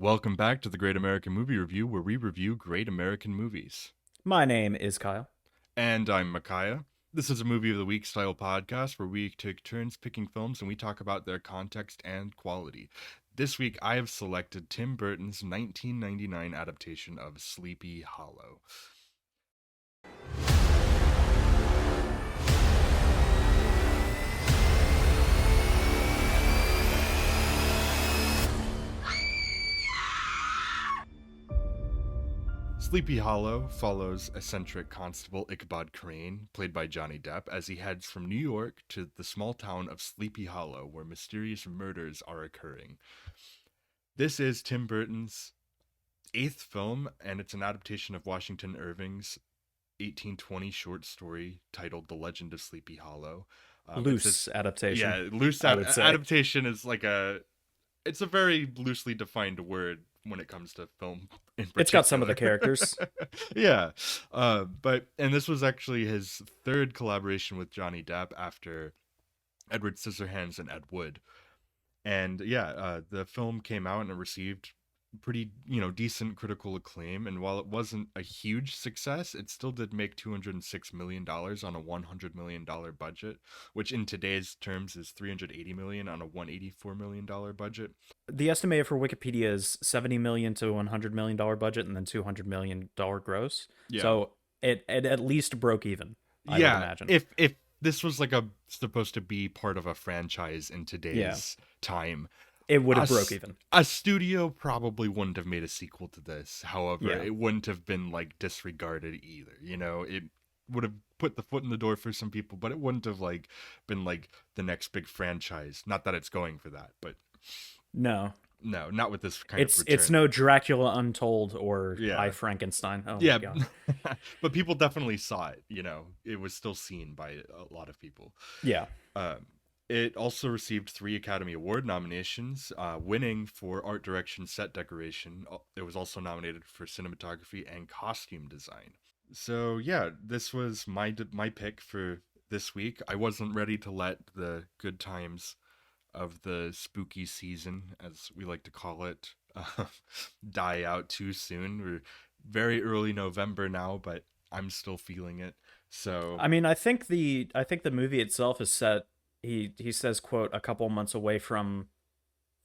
Welcome back to the Great American Movie Review, where we review great American movies. My name is Kyle. And I'm Micaiah. This is a Movie of the Week style podcast where we take turns picking films and we talk about their context and quality. This week, I have selected Tim Burton's 1999 adaptation of Sleepy Hollow. Sleepy Hollow follows eccentric Constable Ichabod Crane, played by Johnny Depp, as he heads from New York to the small town of Sleepy Hollow, where mysterious murders are occurring. This is Tim Burton's eighth film, and it's an adaptation of Washington Irving's 1820 short story titled The Legend of Sleepy Hollow. Loose adaptation. Yeah, loose I would say. adaptation is it's a very loosely defined word when it comes to film in particular. It's got some of the characters. Yeah. And this was actually his third collaboration with Johnny Depp after Edward Scissorhands and Ed Wood. And yeah, the film came out and it received pretty, decent critical acclaim. And while it wasn't a huge success, it still did make $206 million on a $100 million budget, which in today's terms is $380 million on a $184 million budget. The estimated for Wikipedia is $70 million to $100 million budget and then $200 million gross. Yeah. So it at least broke even, I would imagine. If this was supposed to be part of a franchise in today's time, it would have broke even. A studio probably wouldn't have made a sequel to this. However, Yeah. it wouldn't have been disregarded either. It would have put the foot in the door for some people, but it wouldn't have been the next big franchise. Not that it's going for that, but no, not with this kind of return. It's no Dracula Untold or Yeah. I Frankenstein. Oh yeah, my god. But people definitely saw it. It was still seen by a lot of people. Yeah. It also received 3 Academy Award nominations, winning for art direction, set decoration. It was also nominated for cinematography and costume design. So yeah, this was my pick for this week. I wasn't ready to let the good times of the spooky season, as we like to call it, die out too soon. We're very early November now, but I'm still feeling it. So I mean, I think the movie itself is set. He says, quote, a couple months away from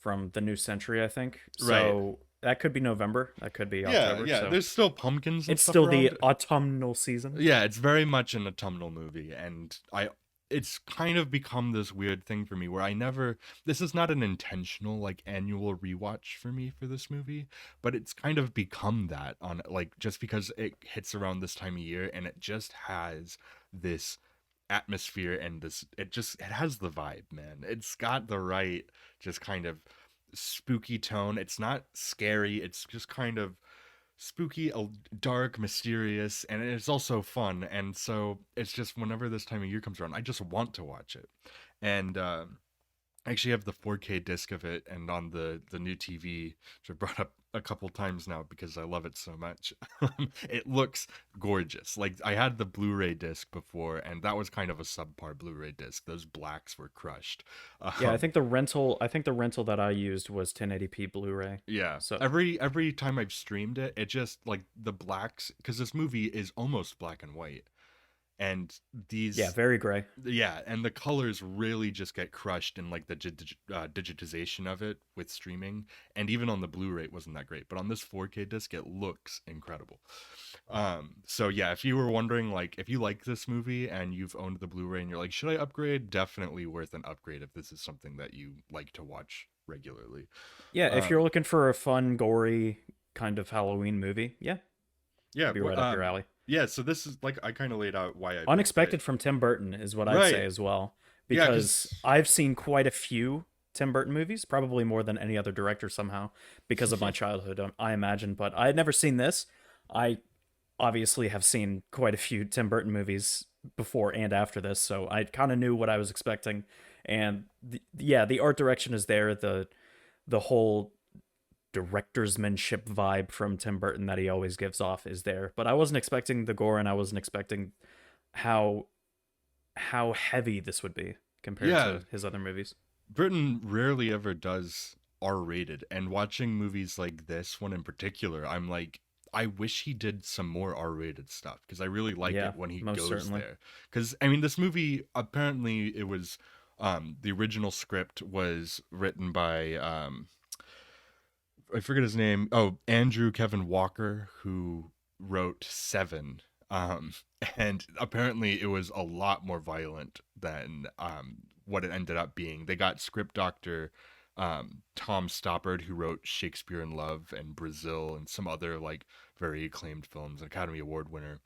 the new century, I think. So right. That could be November. That could be October. Yeah. So There's still pumpkins and it's stuff still around. the autumnal season. Yeah, it's very much an autumnal movie, and it's kind of become this weird thing for me where this is not an intentional annual rewatch for me for this movie, but it's kind of become that on just because it hits around this time of year and it just has this atmosphere and it has the vibe, man. It's got the right just kind of spooky tone. It's not scary, it's just kind of spooky, dark, mysterious, and it's also fun. And so it's just whenever this time of year comes around, I just want to watch it. And I actually have the 4K disc of it, and on the new TV, which I've brought up a couple times now because I love it so much. It looks gorgeous. I had the Blu-ray disc before, and that was kind of a subpar Blu-ray disc. Those blacks were crushed. Yeah, I think the rental that I used was 1080p Blu-ray. Yeah. So every time I've streamed it, it just the blacks, because this movie is almost black and white. And these very gray. Yeah, and the colors really just get crushed in the digitization of it with streaming, and even on the Blu-ray it wasn't that great, but on this 4K disc it looks incredible. So yeah, if you were wondering if you like this movie and you've owned the Blu-ray and you're like, should I upgrade? Definitely worth an upgrade if this is something that you like to watch regularly. Yeah, if you're looking for a fun, gory kind of Halloween movie, yeah, be right up your alley. Yeah, so this is I kind of laid out why I unexpected from Tim Burton is what I'd say as well, because I've seen quite a few Tim Burton movies, probably more than any other director somehow because of my childhood, I imagine, but I had never seen this. I obviously have seen quite a few Tim Burton movies before and after this, so I kind of knew what I was expecting. And the art direction is there, the whole directorsmanship vibe from Tim Burton that he always gives off is there, but I wasn't expecting the gore, and I wasn't expecting how heavy this would be compared to his other movies. Burton rarely ever does R-rated, and watching movies like this one in particular, I'm like, I wish he did some more R-rated stuff because I really like Yeah, it when he most goes certainly. there. Because I mean, this movie apparently it was the original script was written by I forget his name. Oh, Andrew Kevin Walker, who wrote Seven. Um, and apparently it was a lot more violent than what it ended up being. They got script doctor Tom Stoppard, who wrote Shakespeare in Love and Brazil and some other like very acclaimed films, an Academy Award winner.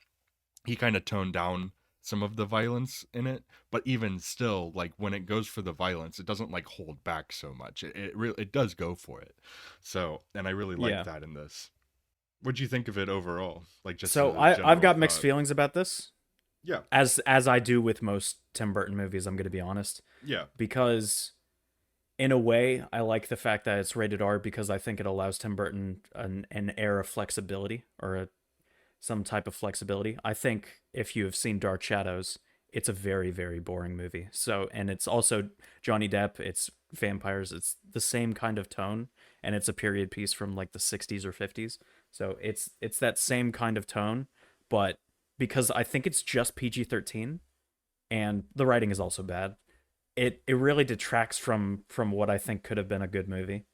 He kind of toned down some of the violence in it, but even still, like when it goes for the violence, it doesn't like hold back so much. It really it does go for it. So, and I really like Yeah. that in this. What'd you think of it overall? Like just as So a I've general got mixed thought. feelings about this, Yeah, as I do with most Tim Burton movies. I'm going to be honest, yeah, because in a way, I like the fact that it's rated R because I think it allows Tim Burton an air of flexibility or some type of flexibility. I think if you have seen Dark Shadows, it's a very, very boring movie. So, and it's also Johnny Depp, it's vampires, it's the same kind of tone, and it's a period piece from like the 60s or 50s. So it's that same kind of tone, but because I think it's just PG-13 and the writing is also bad, it really detracts from what I think could have been a good movie.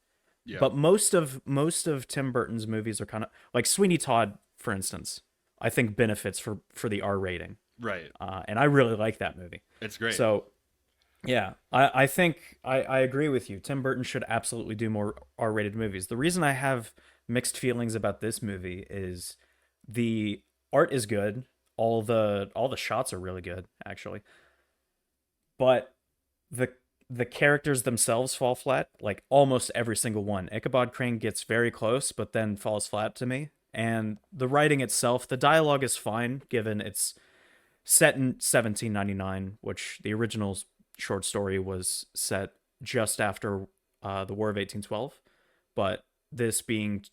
yeah. But most of Tim Burton's movies are kind of like Sweeney Todd, for instance. I think benefits for the R rating, Right. and I really like that movie. It's great. So yeah, I think I agree with you. Tim Burton should absolutely do more R rated movies. The reason I have mixed feelings about this movie is the art is good. All the shots are really good, actually, but the the characters themselves fall flat, like almost every single one. Ichabod Crane gets very close, but then falls flat to me. And the writing itself, the dialogue is fine, given it's set in 1799, which the original short story was set just after the War of 1812. But this being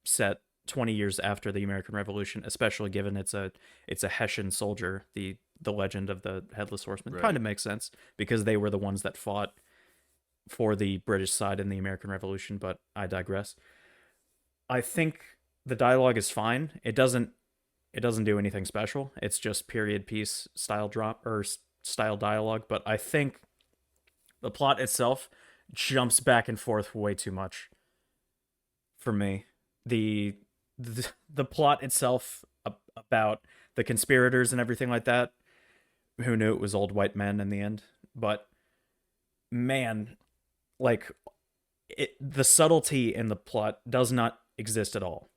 set 20 years after the American Revolution, especially given it's a Hessian soldier, the legend of the headless horseman kind Right. of makes sense because they were the ones that fought for the British side in the American Revolution, but I digress. I think the dialogue is fine. It doesn't do anything special. It's just period piece style drop or style dialogue, but I think the plot itself jumps back and forth way too much for me. The plot itself about the conspirators and everything like that. Who knew it was old white men in the end? But man, like the subtlety in the plot does not exist at all.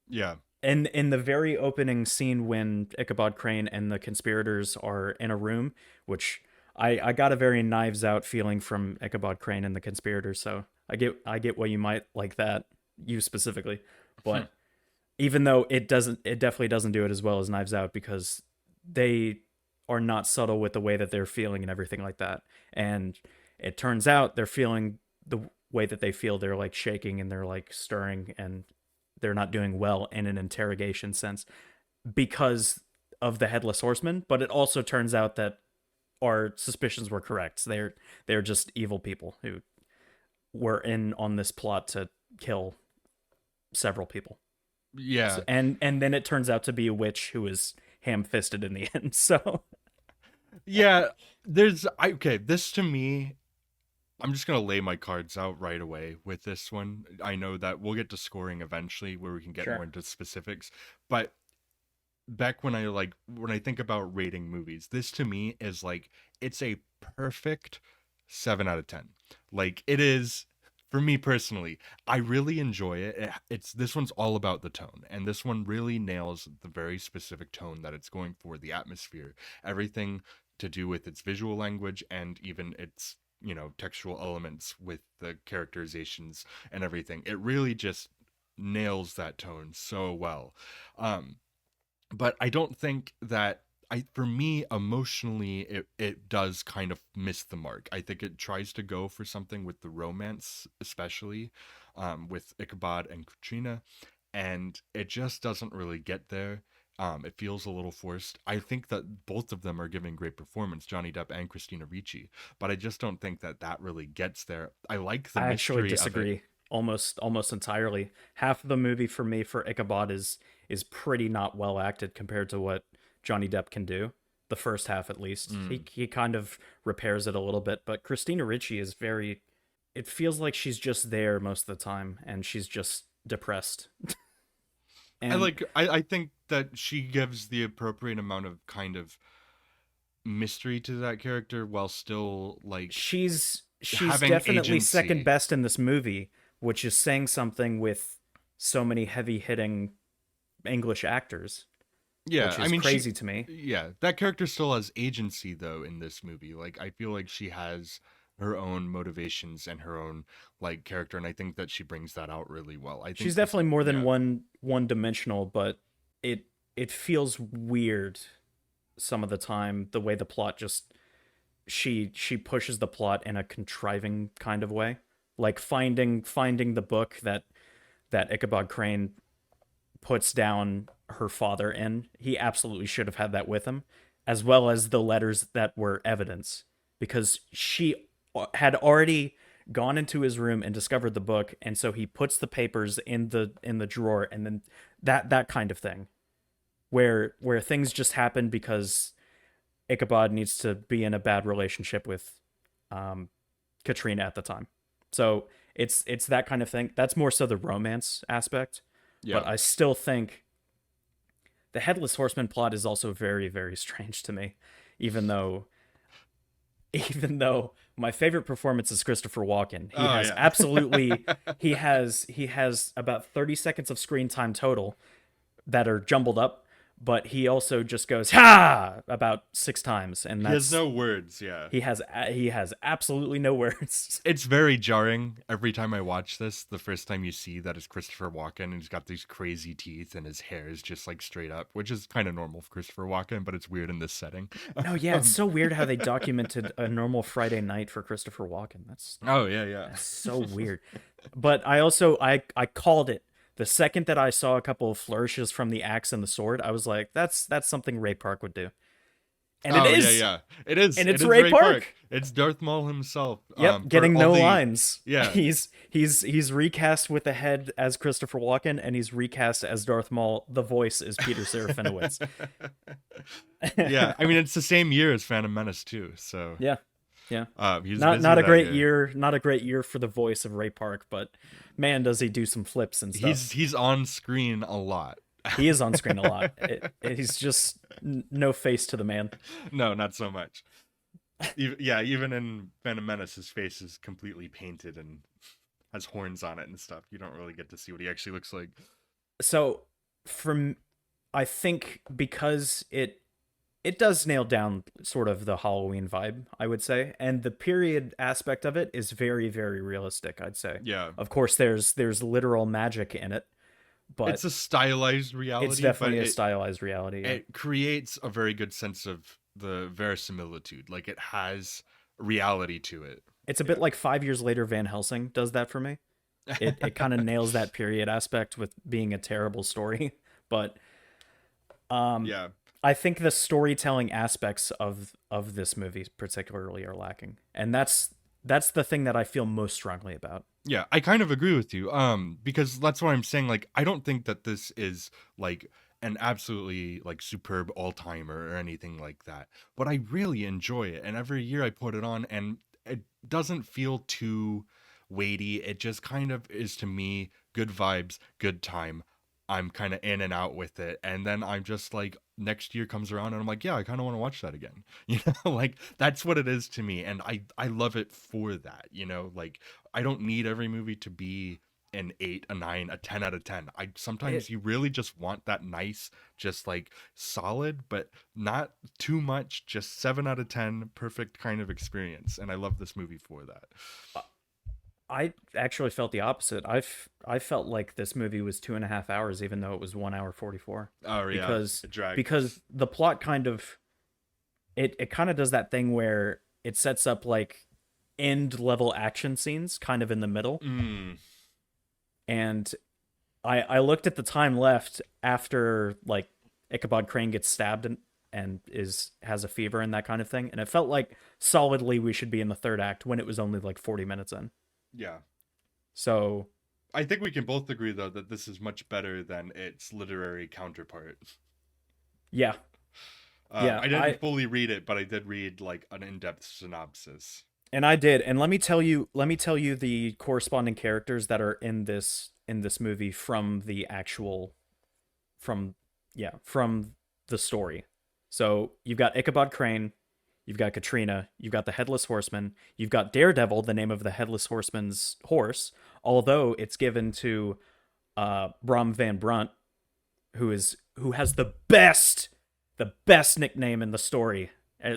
Yeah. And in the very opening scene when Ichabod Crane and the conspirators are in a room, which I got a very Knives Out feeling from Ichabod Crane and the conspirators, so I get why you might like that, you specifically. But even though it definitely doesn't do it as well as Knives Out because they are not subtle with the way that they're feeling and everything like that. And it turns out they're feeling the way that they feel. They're like shaking and they're like stirring and they're not doing well in an interrogation sense because of the headless horseman. But it also turns out that our suspicions were correct. They're just evil people who were in on this plot to kill several people. So, Yeah. and then it turns out to be a witch who is ham-fisted in the end. So Yeah. Okay, this to me, I'm just gonna lay my cards out right away with this one. I know that we'll get to scoring eventually where we can get more sure. into specifics, but back when I think about rating movies, this to me is like it's a perfect 7 out of 10. Like it is for me personally. I really enjoy it. It's this one's all about the tone, and this one really nails the very specific tone that it's going for, the atmosphere, everything to do with its visual language and even its, textual elements with the characterizations and everything. It really just nails that tone so well. Um but I don't think that for me emotionally it does kind of miss the mark. I think it tries to go for something with the romance, especially with Ichabod and Katrina, and it just doesn't really get there. It feels a little forced. I think that both of them are giving great performance, Johnny Depp and Christina Ricci, but I just don't think that that really gets there. I like the I actually mystery of it. disagree almost entirely. Half of the movie for me for Ichabod is pretty not well acted compared to what Johnny Depp can do. The first half, at least, Mm. he kind of repairs it a little bit. But Christina Ricci is very. It feels like she's just there most of the time, and she's just depressed. And I think that she gives the appropriate amount of kind of mystery to that character while still like she's having definitely second agency. best in this movie, which is saying something with so many heavy hitting English actors, Yeah, which I is mean crazy to me. that character still has agency though in this movie. Like I feel like she has her own motivations and her own like character, and I think that she brings that out really well. I She's think this definitely more than yeah. one dimensional, but it feels weird some of the time the way the plot just she pushes the plot in a contriving kind of way, like finding the book that Ichabod Crane puts down her father in. He absolutely should have had that with him, as well as the letters that were evidence, because she had already gone into his room and discovered the book, and so he puts the papers in the drawer, and then that kind of thing, where things just happen because Ichabod needs to be in a bad relationship with um, Katrina at the time. So it's that kind of thing. That's more so the romance aspect, Yeah. but I still think the Headless Horseman plot is also very very strange to me, even though even though my favorite performance is Christopher Walken. He Oh has yeah. absolutely he has about 30 seconds of screen time total that are jumbled up, but he also just goes ha about 6 times, and He has that's no words, yeah. he has absolutely no words. It's very jarring every time I watch this. The first time you see that it's Christopher Walken and he's got these crazy teeth and his hair is just like straight up, which is kind of normal for Christopher Walken, but it's weird in this setting. No, yeah, it's um, so weird how they documented a normal Friday night for Christopher Walken. oh yeah, yeah. That's so weird. But I also I called it the second that I saw a couple of flourishes from the axe and the sword. I was like, that's something Ray Park would do, and it Oh yeah, is, yeah. It is. and It it's is Ray Ray Park. Park. It's Darth Maul himself. Yep, For getting all no the lines. yeah, He's recast with the head as Christopher Walken, and he's recast as Darth Maul. The voice is Peter Serafinowicz. yeah. I mean, it's the same year as Phantom Menace too. So Yeah, yeah. he's Not busy not a that great year. year, not a great year for the voice of Ray Park, but man, does he do some flips and stuff. He's on screen a lot. He is on screen a lot. He's just no face to the man. No, not so much. Yeah, even in Phantom Menace, his face is completely painted and has horns on it and stuff. You don't really get to see what he actually looks like. So, from I think because it does nail down sort of the Halloween vibe, I would say, and the period aspect of it is very very realistic, I'd say. Yeah, Of course, there's literal magic in it, it's but a stylized it's reality, but definitely a stylized reality. Yeah. it creates a very good sense of the verisimilitude. Like it has reality to it. It's a bit like 5 years later Van Helsing does that for me. It kind of nails that period aspect with being a terrible story, but Yeah. I think the storytelling aspects of this movie particularly are lacking, and that's the thing that I feel most strongly about. Yeah, I kind of agree with you. Because that's what I'm saying. Like, I don't think that this is like an absolutely like superb all timer or anything like that. But I really enjoy it, and every year I put it on, and it doesn't feel too weighty. It just kind of is to me good vibes, good time. I'm kind of in and out with it, and then I'm just like next year comes around and I'm like, yeah, I kind of want to watch that again. Like that's what it is to me, and I love it for that. Like I don't need every movie to be an 8, a 9, a 10 out of 10. I It, sometimes you really just want that nice, just like solid, but not too much, just 7 out of 10, perfect kind of experience. And I love this movie for that. I actually felt the opposite. I felt like this movie was 2.5 hours, even though it was 1 hour 44, Oh yeah, because it dragged. because the plot kind of it kind of does that thing where it sets up like end level action scenes kind of in the middle, Mm, and I looked at the time left after like Ichabod Crane gets stabbed and is has a fever and that kind of thing. And it felt like solidly we should be in the third act when it was only like 40 minutes in. Yeah. So I think we can both agree though that this is much better than its literary counterpart. yeah. Yeah. I didn't fully read it, but I did read like an in-depth synopsis. And I did. And let me tell you the corresponding characters that are in this movie from the actual from from the story. So you've got Ichabod Crane, you've got Katrina, you've got the Headless Horseman, you've got Daredevil, the name of the Headless Horseman's horse, although it's given to Brom Van Brunt, who has the best nickname in the story,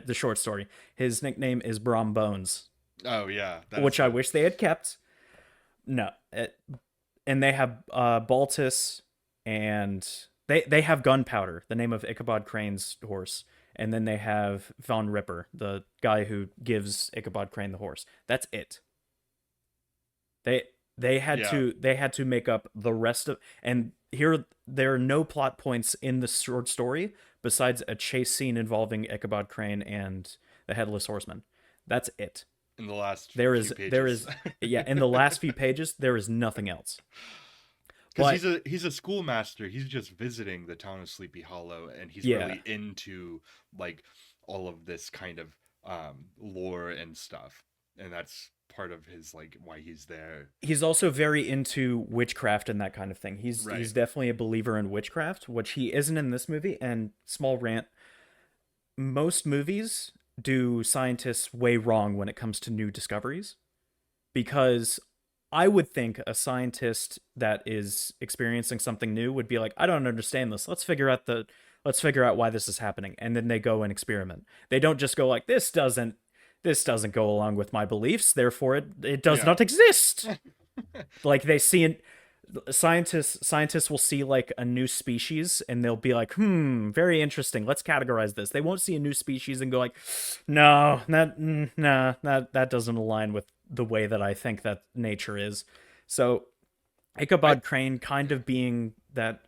the short story. His nickname is Brom Bones. Oh yeah, which I wish they had kept. No, and they have Baltus, and they have Gunpowder, the name of Ichabod Crane's horse, and then they have Von Ripper, the guy who gives Ichabod Crane the horse. That's it. They had to make up the rest of, and here there are no plot points in the short story besides a chase scene involving Ichabod Crane and the Headless Horseman. That's it. In the last there few is pages. there is yeah, in the last few pages there is nothing else. Because he's a schoolmaster. He's just visiting the town of Sleepy Hollow, and he's really into like all of this kind of lore and stuff, and that's part of his like why he's there. He's also very into witchcraft and that kind of thing. He's definitely a believer in witchcraft, which he isn't in this movie. And small rant, most movies do scientists way wrong when it comes to new discoveries, because I would think a scientist that is experiencing something new would be like, I don't understand this. Let's figure out why this is happening. And then they go and experiment. They don't just go like, this doesn't go along with my beliefs, therefore it does not exist. Like they see scientists will see like a new species and they'll be like, very interesting, let's categorize this. They won't see a new species and go like, no, that doesn't align with the way that I think that nature is. So Ichabod Crane kind of being that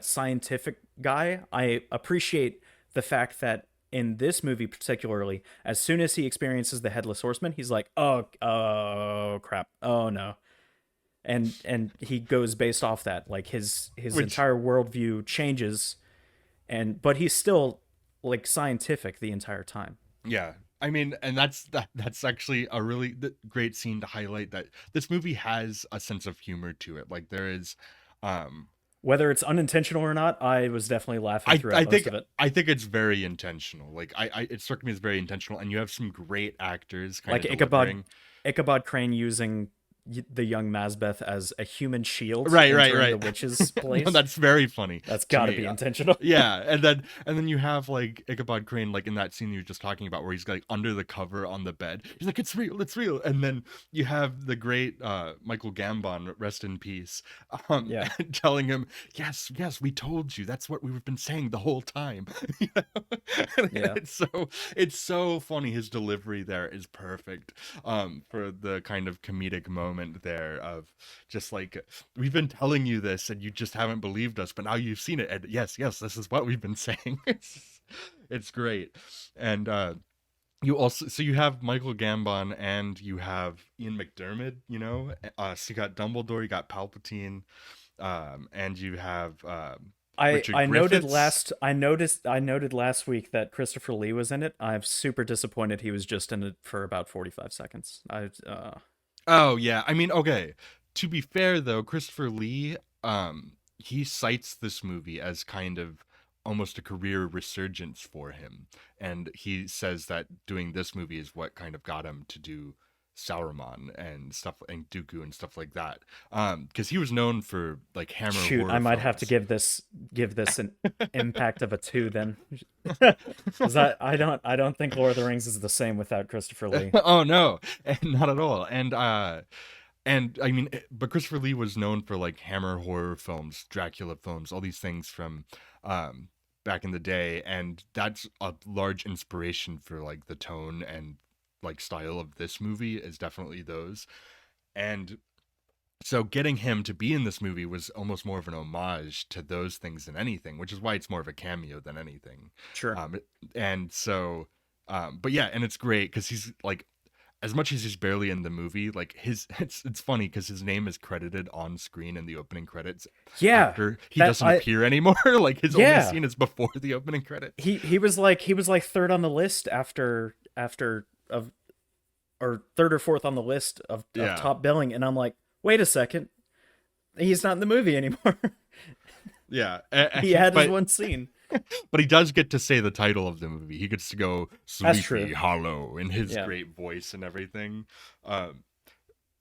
scientific guy, I appreciate the fact that in this movie particularly, as soon as he experiences the Headless Horseman, he's like, oh crap, oh no. And he goes based off that. Like his entire worldview changes, but he's still like scientific the entire time. Yeah. I mean, and that's actually a really great scene to highlight that this movie has a sense of humor to it. Like there is, whether it's unintentional or not, I was definitely laughing throughout most of it. I think it's very intentional. Like it struck me as very intentional, and you have some great actors like Ichabod Crane using the young Mazbeth as a human shield, right. The witch's place. No, that's very funny. That's gotta be intentional. Yeah, and then you have like Ichabod Crane, like in that scene you were just talking about, where he's like under the cover on the bed. He's like, it's real. And then you have the great Michael Gambon, rest in peace, telling him, yes, we told you. That's what we've been saying the whole time. Yeah. It's so funny. His delivery there is perfect for the kind of comedic moment there of just like, we've been telling you this and you just haven't believed us, but now you've seen it, and yes, this is what we've been saying. It's great. And you have Michael Gambon and you have Ian McDiarmid, so you got Dumbledore, you got Palpatine, and you have I noted last week that Christopher Lee was in it. I'm super disappointed he was just in it for about 45 seconds. Oh yeah, I mean, okay. To be fair though, Christopher Lee, he cites this movie as kind of almost a career resurgence for him, and he says that doing this movie is what kind of got him to do Sauron and stuff, and Dooku and stuff like that. Because he was known for like Hammer. Shoot, horror I might films. have to give this an impact of a 2 then, because I don't think Lord of the Rings is the same without Christopher Lee. Oh no, not at all. And I mean, but Christopher Lee was known for like Hammer horror films, Dracula films, all these things from back in the day, and that's a large inspiration for like the tone and like style of this movie is definitely those. And So getting him to be in this movie was almost more of an homage to those things than anything, which is why it's more of a cameo than anything. Sure. Um, and so, but yeah, and it's great because he's like, as much as he's barely in the movie, like it's funny because his name is credited on screen in the opening credits Yeah. after he That doesn't I appear anymore. Like his only Yeah. scene is before the opening credits. He was like third on the list after of or third or fourth on the list of Yeah, top billing, and I'm like, wait a second, he's not in the movie anymore. yeah, He had his but one scene. but he does get to say the title of the movie. He gets to go That's true. Sleepy Hollow in his Yeah. great voice and everything. Um,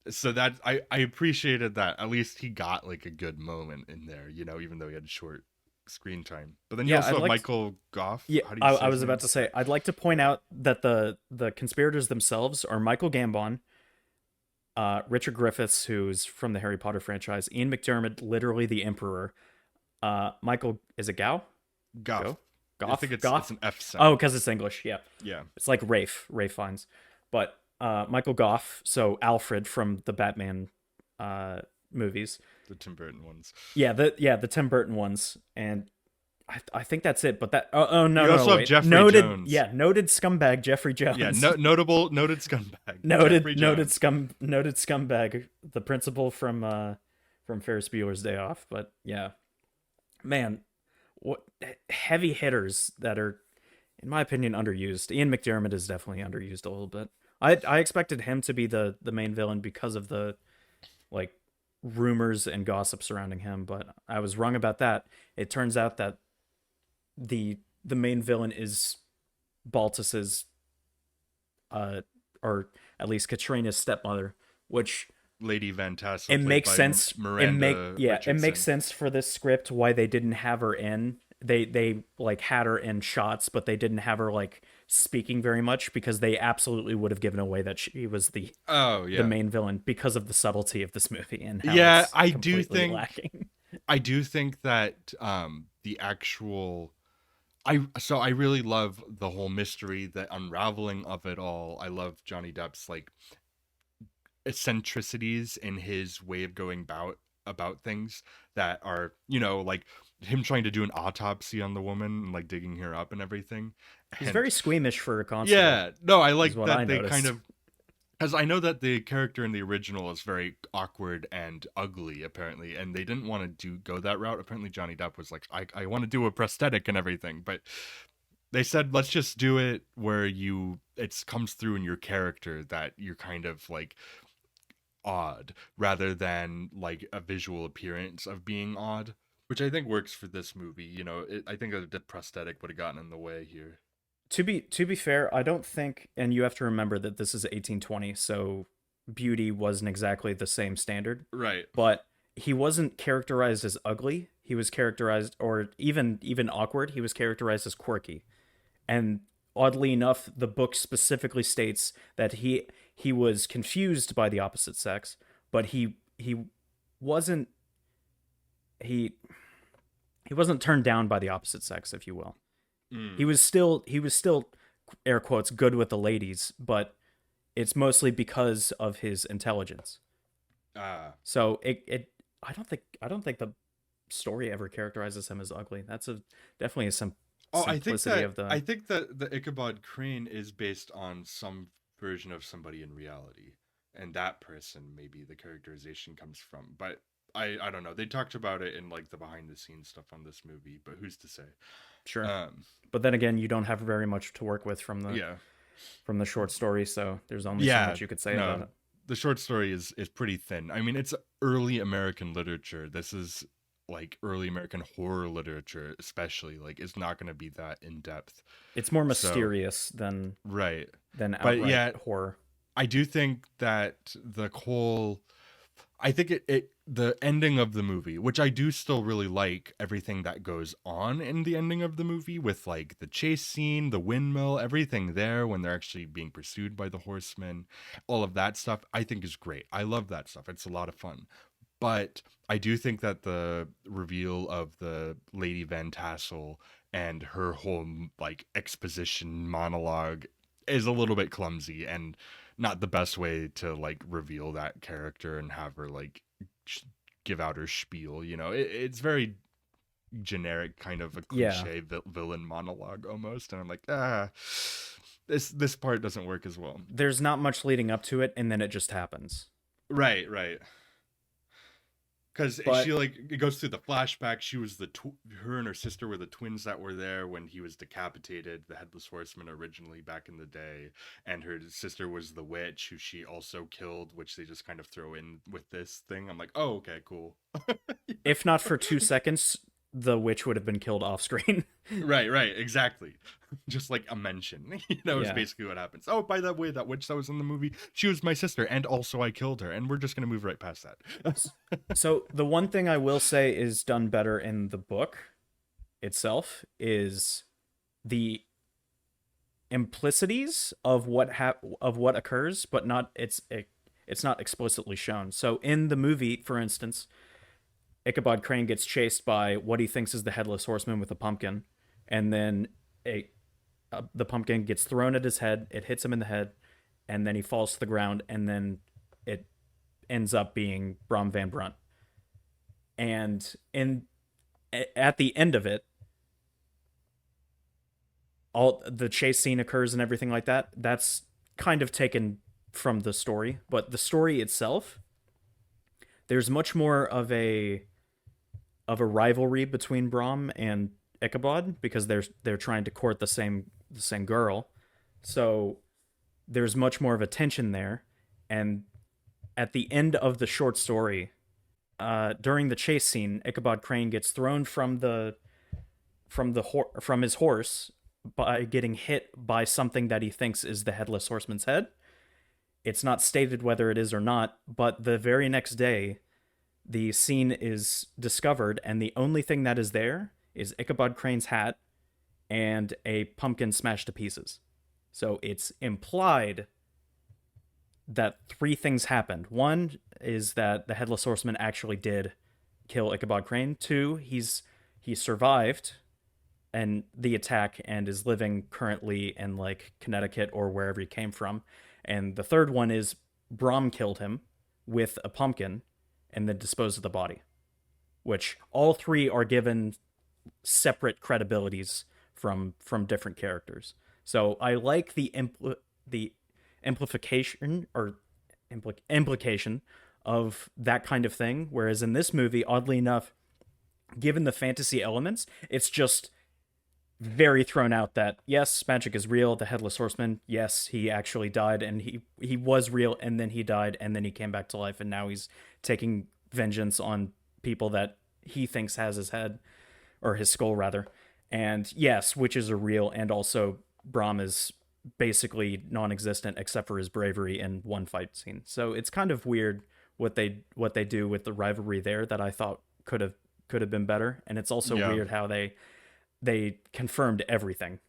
so that I appreciated that. At least he got like a good moment in there, even though he had short screen time. But then you Yeah, also I'd have like Michael Goff. Yeah, How do you I, say I his was about name? to say, I'd like to point out that the conspirators themselves are Michael Gambon, Richard Griffiths, who's from the Harry Potter franchise, Ian McDiarmid, literally the Emperor, Michael, is it Goff. Go, I think it's Goff? an F Oh, sound. because it's English. Yeah, Yeah, it's like Rafe Fiennes, but Michael Goff, so Alfred from the Batman movies. the Tim Burton ones. The Tim Burton ones, and I think that's it. But no, You also have wait, Jeffrey Jones. noted scumbag Jeffrey Yeah, Jones. noted scumbag Jeffrey Jones. Noted scumbag, the principal from Ferris Bueller's Day Off. But yeah, man, what heavy hitters that are, in my opinion, underused. Ian McDiarmid is definitely underused a little bit. I expected him to be the main villain because of the like rumors and gossip surrounding him, but I was wrong about that. It turns out that the main villain is Baltus's or at least Katrina's stepmother, which Lady Van Tassel, it played makes by sense. Miranda It makes Richardson. sense for this script why they didn't have her in. They like had her in shots, but they didn't have her like speaking very much because they absolutely would have given away that she was Oh the yeah, main villain because of the subtlety of this movie and how yeah. it's completely lacking. I do think that the actual I really love the whole mystery, the unraveling of it all. I love Johnny Depp's like eccentricities in his way of going about things that are, like him trying to do an autopsy on the woman and like digging her up and everything. He's And very squeamish for a constable, yeah, no, I is like what I that they kind noticed. of, because I know that the character in the original is very awkward and ugly apparently, and they didn't want to go that route. Apparently Johnny Depp was like, I want to do a prosthetic and everything, but they said let's just do it where it comes through in your character that you're kind of like odd rather than like a visual appearance of being odd, which I think works for this movie. I think a prosthetic would have gotten in the way here. To be fair, I don't think, and you have to remember that this is 1820, so beauty wasn't exactly the same standard, Right. but he wasn't characterized as ugly. He was characterized, or even awkward. He was characterized as quirky. And oddly enough, the book specifically states that he was confused by the opposite sex, but he wasn't he he wasn't turned down by the opposite sex, if you will. Mm. He was still air quotes good with the ladies, but it's mostly because of his intelligence. Ah. So it I don't think the story ever characterizes him as ugly. That's a definitely some Oh, simplicity of the I think that the Ichabod Crane is based on some version of somebody in reality, and that person maybe the characterization comes from. But I don't know. They talked about it in like the behind the scenes stuff on this movie, but who's to say? sure. Um, But then again, you don't have very much to work with yeah, from the short story, so there's only so yeah. much you could say about No, it. the short story is pretty thin. I mean, it's early American literature. This is like early American horror literature, especially. Like, it's not going to be that in depth. It's more So, mysterious right. than But outright yeah, horror. I do think that the whole, I think the ending of the movie, which I do still really like everything that goes on in the ending of the movie with like the chase scene, the windmill, everything there when they're actually being pursued by the horsemen, all of that stuff, I think is great. I love that stuff. It's a lot of fun. But I do think that the reveal of the Lady Van Tassel and her whole like exposition monologue is a little bit clumsy and not the best way to like reveal that character and have her like give out her spiel. It's very generic, kind of a Yeah. cliche villain monologue almost, and I'm like, this part doesn't work as well. There's not much leading up to it, and then it just happens. Right. Because she it goes through the flashback. She was her and her sister were the twins that were there when he was decapitated, the headless horseman originally back in the day, and her sister was the witch who she also killed, which they just kind of throw in with this thing. I'm like, oh, okay, cool. If not for 2 seconds, the witch would have been killed off screen. Right, exactly. Just like a mention, is basically what happens. Oh, by the way, that witch that was in the movie, she was my sister, and also I killed her, and we're just gonna move right past that. So the one thing I will say is done better in the book itself is the implicities of what occurs, but not it's not explicitly shown. So in the movie, for instance, Ichabod Crane gets chased by what he thinks is the headless horseman with a pumpkin, and then the pumpkin gets thrown at his head. It hits him in the head, and then he falls to the ground, and then it ends up being Brom Van Brunt. And at the end of it, all the chase scene occurs and everything like that. That's kind of taken from the story, but the story itself, there's much more of a rivalry between Brom and Ichabod because they're trying to court the same girl. So there's much more of a tension there. And at the end of the short story, during the chase scene, Ichabod Crane gets thrown from his horse by getting hit by something that he thinks is the headless horseman's head. It's not stated whether it is or not, but the very next day, the scene is discovered, and the only thing that is there is Ichabod Crane's hat and a pumpkin smashed to pieces. So it's implied that 3 things happened. 1 is that the headless horseman actually did kill Ichabod Crane. 2, he survived and the attack and is living currently in like Connecticut or wherever he came from. And the 3rd one is Brom killed him with a pumpkin and then disposed of the body, which all 3 are given separate credibilities from different characters. So I like the implication or implication of that kind of thing. Whereas in this movie, oddly enough, given the fantasy elements, it's just very thrown out that yes, magic is real. The headless horseman, yes, he actually died, and he was real, and then he died, and then he came back to life, and now he's taking vengeance on people that he thinks has his head or his skull rather. And yes, witches are real, and also Brom is basically non-existent except for his bravery in one fight scene. So it's kind of weird what they do with the rivalry there that I thought could have been better. And it's also weird how they confirmed everything.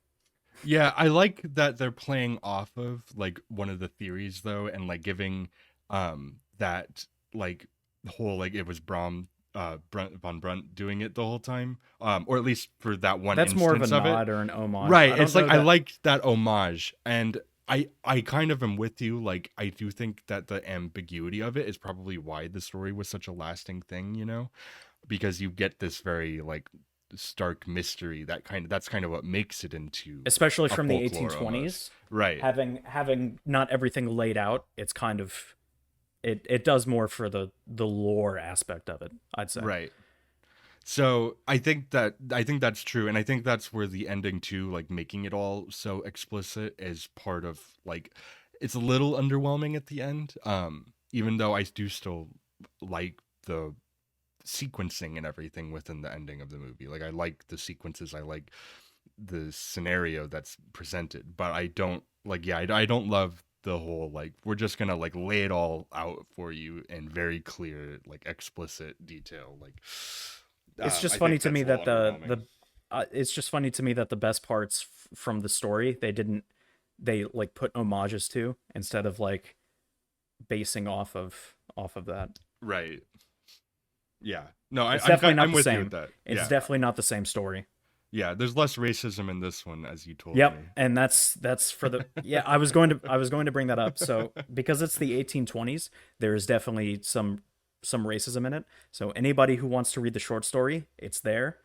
Yeah, I like that they're playing off of like one of the theories though, and like giving that like the whole like it was Brom von Brunt doing it the whole time, or at least for that one. That's more of a of nod or an homage, right? It's like I like that homage, and I kind of am with you. Like I do think that the ambiguity of it is probably why the story was such a lasting thing, because you get this very like stark mystery that's kind of what makes it into, especially from the 1820s almost. Right? Having not everything laid out, it's kind of it does more for the lore aspect of it, I'd say. Right. So I think that's true, and I think that's where the ending too, like making it all so explicit, is part of like it's a little underwhelming at the end. Even though I do still like the sequencing and everything within the ending of the movie. Like I like the sequences, I like the scenario that's presented, but I don't like I don't love the whole like we're just gonna like lay it all out for you in very clear like explicit detail. Like it's just funny to me that it's just funny to me that the best parts from the story they like put homages to instead of like basing off of that. Right. Yeah. No, I'm with you with that. It's definitely not the same story. Yeah, there's less racism in this one, as you told me. Yep, and that's for the I was going to bring that up. So because it's the 1820s, there is definitely some some racism in it. So anybody who wants to read the short story, it's there.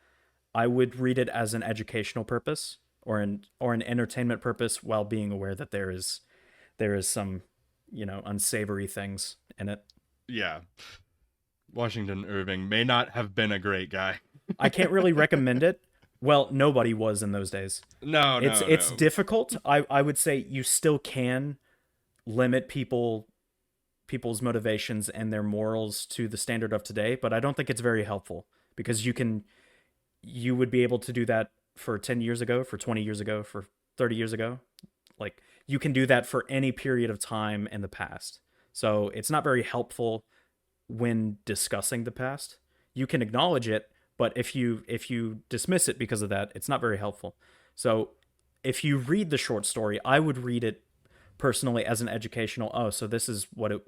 I would read it as an educational purpose or an entertainment purpose, while being aware that there is some, unsavory things in it. Yeah. Washington Irving may not have been a great guy. I can't really recommend it. Well, nobody was in those days. No, It's no. difficult. I would say you still can limit people's motivations and their morals to the standard of today, but I don't think it's very helpful, because you would be able to do that for 10 years ago, for 20 years ago, for 30 years ago. Like, you can do that for any period of time in the past. So it's not very helpful when discussing the past. You can acknowledge it, but if you dismiss it because of that, it's not very helpful. So if you read the short story, I would read it personally as an educational, oh, so this is what it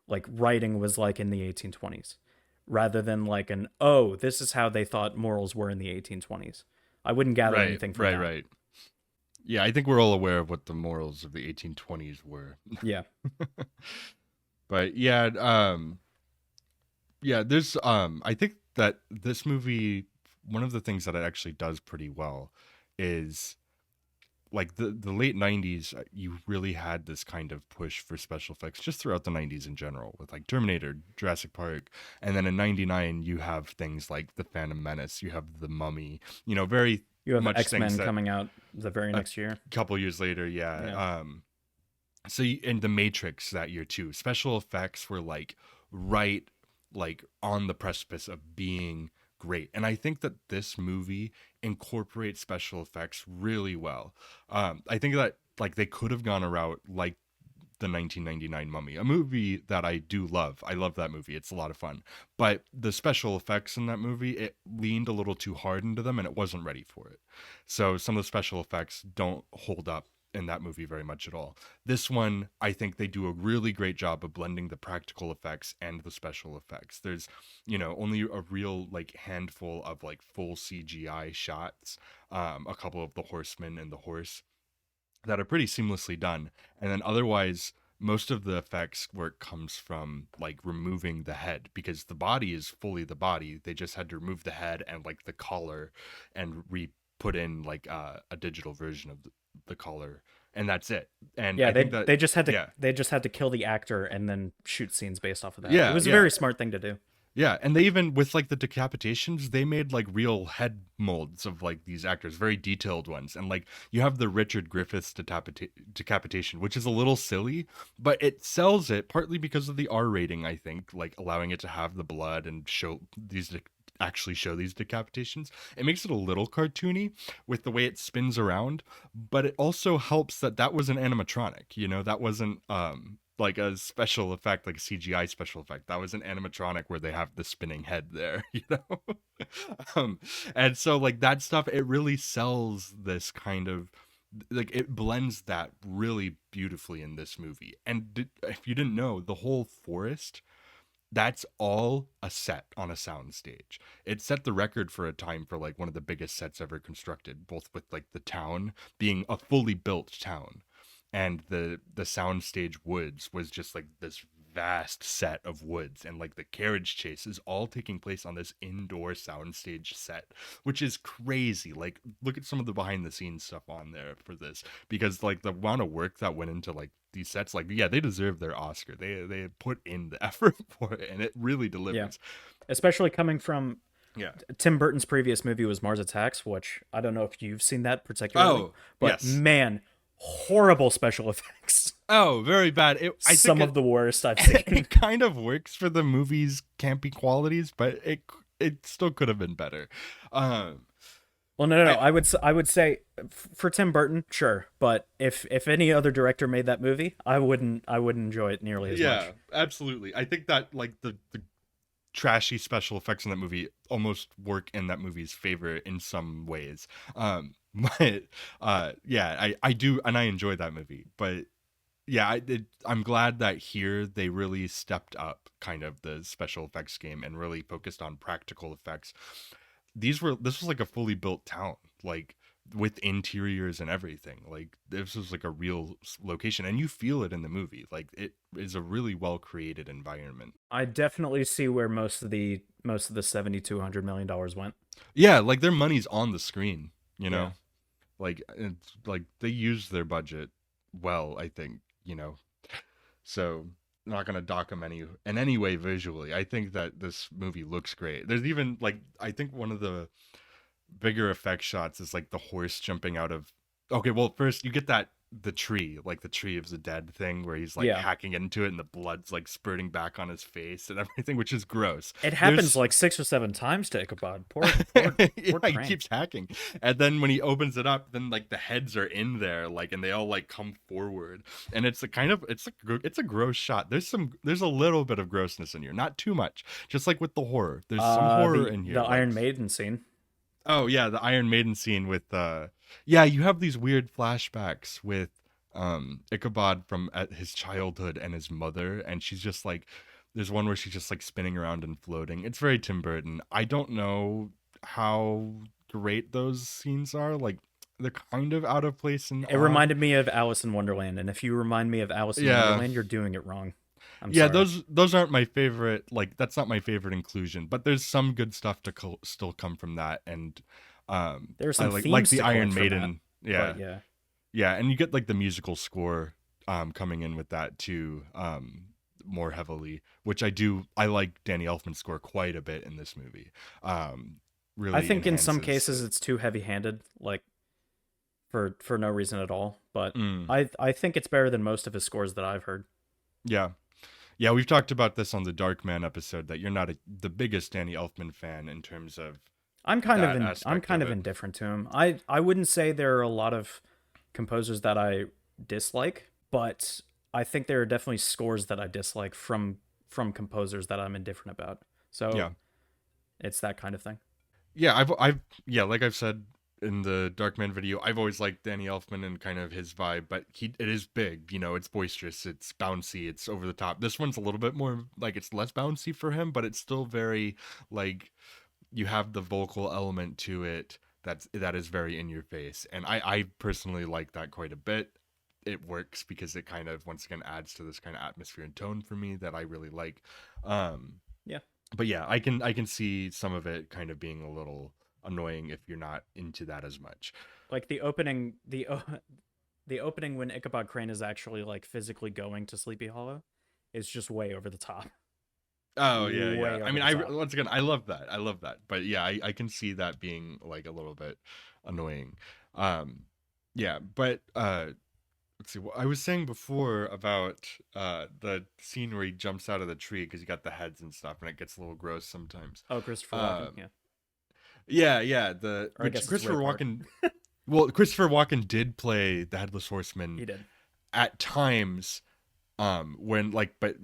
like writing was like in the 1820s, rather than like an, oh, this is how they thought morals were in the 1820s. I wouldn't gather anything from that. Right. Yeah, I think we're all aware of what the morals of the 1820s were. Yeah. But yeah, there's I think that this movie, one of the things that it actually does pretty well is, like, the late 90s, you really had this kind of push for special effects just throughout the 90s in general, with like Terminator, Jurassic Park, and then in 99 you have things like The Phantom Menace, you have The Mummy, very You have much X-Men things that coming out the very next year. a couple years later, Yeah. so in The Matrix that year too, special effects were like right, like on the precipice of being great. And I think that this movie incorporates special effects really well. I think that like they could have gone a route like the 1999 Mummy, a movie that I do love. I love that movie. It's a lot of fun. But the special effects in that movie, it leaned a little too hard into them and it wasn't ready for it. So some of the special effects don't hold up in that movie very much at all. This one, I think they do a really great job of blending the practical effects and the special effects. There's, only a real like handful of like full CGI shots, a couple of the horsemen and the horse that are pretty seamlessly done. And then otherwise, most of the effects work comes from like removing the head, because the body is fully the body. They just had to remove the head and like the collar and put in like a digital version of the collar, and that's it. And Yeah, I think they that they just had to yeah, they just had to kill the actor and then shoot scenes based off of that. It yeah, was a yeah. very smart thing to do. Yeah, and they even with like the decapitations, they made like real head molds of like these actors, very detailed ones. And like you have the Richard Griffiths decapitation, which is a little silly, but it sells it partly because of the R rating, I think, like allowing it to have the blood and actually show these decapitations. It makes it a little cartoony with the way it spins around, but it also helps that was an animatronic, that wasn't like a special effect, like a CGI special effect. That was an animatronic where they have the spinning head there, and so like that stuff, it really sells this kind of like, it blends that really beautifully in this movie. And if you didn't know, the whole forest, that's all a set on a sound stage. It set the record for a time for like one of the biggest sets ever constructed, both with like the town being a fully built town, and the soundstage woods was just like this vast set of woods, and like the carriage chase is all taking place on this indoor soundstage set, which is crazy. Like, look at some of the behind the scenes stuff on there for this, because like the amount of work that went into like these sets, like, yeah, they deserve their Oscar. They put in the effort for it, and it really delivers. Yeah. Especially coming from Yeah. Tim Burton's previous movie was Mars Attacks, which I don't know if you've seen that particularly. Oh, but yes. man, horrible special effects. Oh, very bad. I Some think of the worst I've seen. It kind of works for the movie's campy qualities, but it still could have been better. Well, no. I would say for Tim Burton, sure, but if any other director made that movie, I wouldn't enjoy it nearly as much. Yeah, absolutely. I think that like the trashy special effects in that movie almost work in that movie's favor in some ways. But yeah, I do, and I enjoy that movie. But yeah, I'm glad that here they really stepped up kind of the special effects game and really focused on practical effects. This was like a fully built town. Like with interiors and everything. Like this was like a real location, and you feel it in the movie. Like it is a really well created environment. I definitely see where most of the $7,200 million went. Yeah, like their money's on the screen, Yeah. like it's like they used their budget well, I think, so not gonna dock them in any way visually. I think that this movie looks great. There's even like I think one of the bigger effect shots is like the horse jumping out of. Okay, well first you get the tree, like the tree of the dead thing, where he's like Yeah. hacking into it and the blood's like spurting back on his face and everything, which is gross. It happens There's like 6 or 7 times to Ichabod. Poor yeah, he Crane. keeps hacking, and then when he opens it up, then like the heads are in there, like, and they all like come forward, and it's a kind of it's a gross shot. There's a little bit of grossness in here, not too much, just like with the horror. There's some horror The in here, the like Iron Maiden scene. oh yeah, the Iron Maiden scene with yeah, you have these weird flashbacks with Ichabod from his childhood and his mother, and she's just like there's one where she's just like spinning around and floating. It's very Tim Burton. I don't know how great those scenes are. Like they're kind of out of place and It odd. reminded me of Alice in Wonderland, and if you remind me of Alice in Yeah. Wonderland, you're doing it wrong. I'm Yeah, sorry. those aren't my favorite. Like that's not my favorite inclusion, but there's some good stuff to still come from that, and There are I some like themes the to Iron collect from that, Maiden. Yeah, but yeah, yeah, and you get like the musical score coming in with that too, more heavily, which I like Danny Elfman's score quite a bit in this movie. I Really think in some enhances cases it. it's too heavy-handed, like for no reason at all. But Mm, I think it's better than most of his scores that I've heard. yeah. Yeah, we've talked about this on the Dark Man episode that you're not the biggest Danny Elfman fan in terms of that I'm aspect kind of of it. indifferent to him. I wouldn't say there are a lot of composers that I dislike, but I think there are definitely scores that I dislike from composers that I'm indifferent about. So Yeah. it's that kind of thing. Yeah, yeah, like I've said in the Darkman video, I've always liked Danny Elfman and kind of his vibe, but it is big, it's boisterous, it's bouncy, it's over the top. This one's a little bit more like it's less bouncy for him, but it's still very like you have the vocal element to it that is very in your face. And I personally like that quite a bit. It works because it kind of once again adds to this kind of atmosphere and tone for me that I really like. Um Yeah. but yeah, I can see some of it kind of being a little annoying if you're not into that as much. Like the opening when Ichabod Crane is actually like physically going to Sleepy Hollow is just way over the top. Oh yeah, yeah. Way I over mean, the I top. once again, I love that. I love that. But yeah, I can see that being like a little bit annoying. Um, yeah, but let's see. What I was saying before about the scene where he jumps out of the tree because you got the heads and stuff, and it gets a little gross sometimes. Oh, Christopher Walken. Um, Yeah. yeah, yeah. The Or I which guess it's Ray Christopher Park. Walken. Well, Christopher Walken did play the Headless Horseman He did. at times, when like, but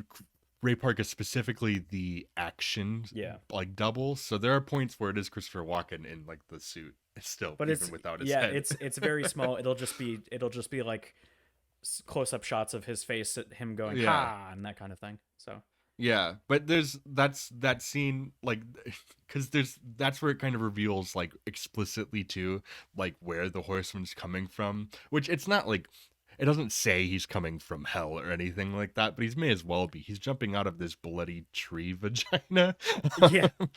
Ray Park is specifically the action Yeah. like double. So there are points where it is Christopher Walken in like the suit still, But even without his yeah, head. it's very small. It'll just be like close up shots of his face at him going Yeah. ha and that kind of thing. So Yeah, but that's that scene like because that's where it kind of reveals like explicitly too like where the horseman's coming from, which it's not like it doesn't say he's coming from hell or anything like that, but he's may as well be. He's jumping out of this bloody tree vagina. yeah, Um,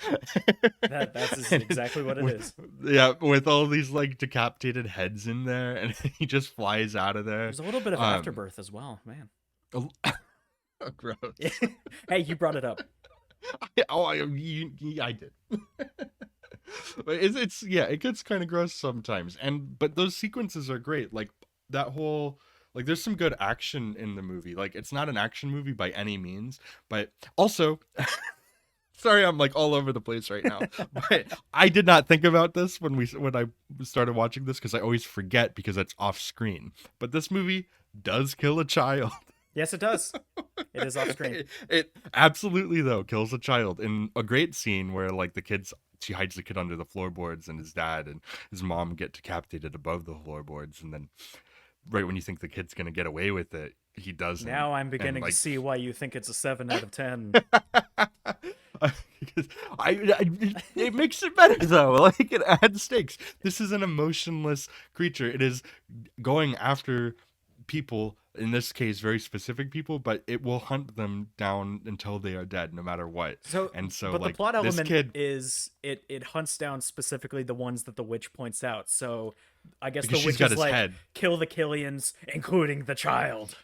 that's and exactly what it is. yeah, with all these like decapitated heads in there, and he just flies out of there. There's a little bit of Um, afterbirth as well, man. Gross. Hey, you brought it up. I did. But it's yeah, it gets kind of gross sometimes, but those sequences are great. Like that whole like there's some good action in the movie. Like it's not an action movie by any means, but also sorry I'm like all over the place right now. But I did not think about this when I started watching this because I always forget because it's off screen. But this movie does kill a child. Yes, it does. It is off screen. It absolutely though kills a child in a great scene where like she hides the kid under the floorboards and his dad and his mom get decapitated above the floorboards, and then right when you think the kid's gonna get away with it, he doesn't. Now I'm And beginning to like see why you think it's a 7 out of 10. it makes it better though. Like it adds stakes. This is an emotionless creature. It is going after people, in this case very specific people, but it will hunt them down until they are dead no matter what. So, And so but the like plot this element kid, is it hunts down specifically the ones that the witch points out. So I guess because the she's witch got is his like, head kill the Killians, including the child.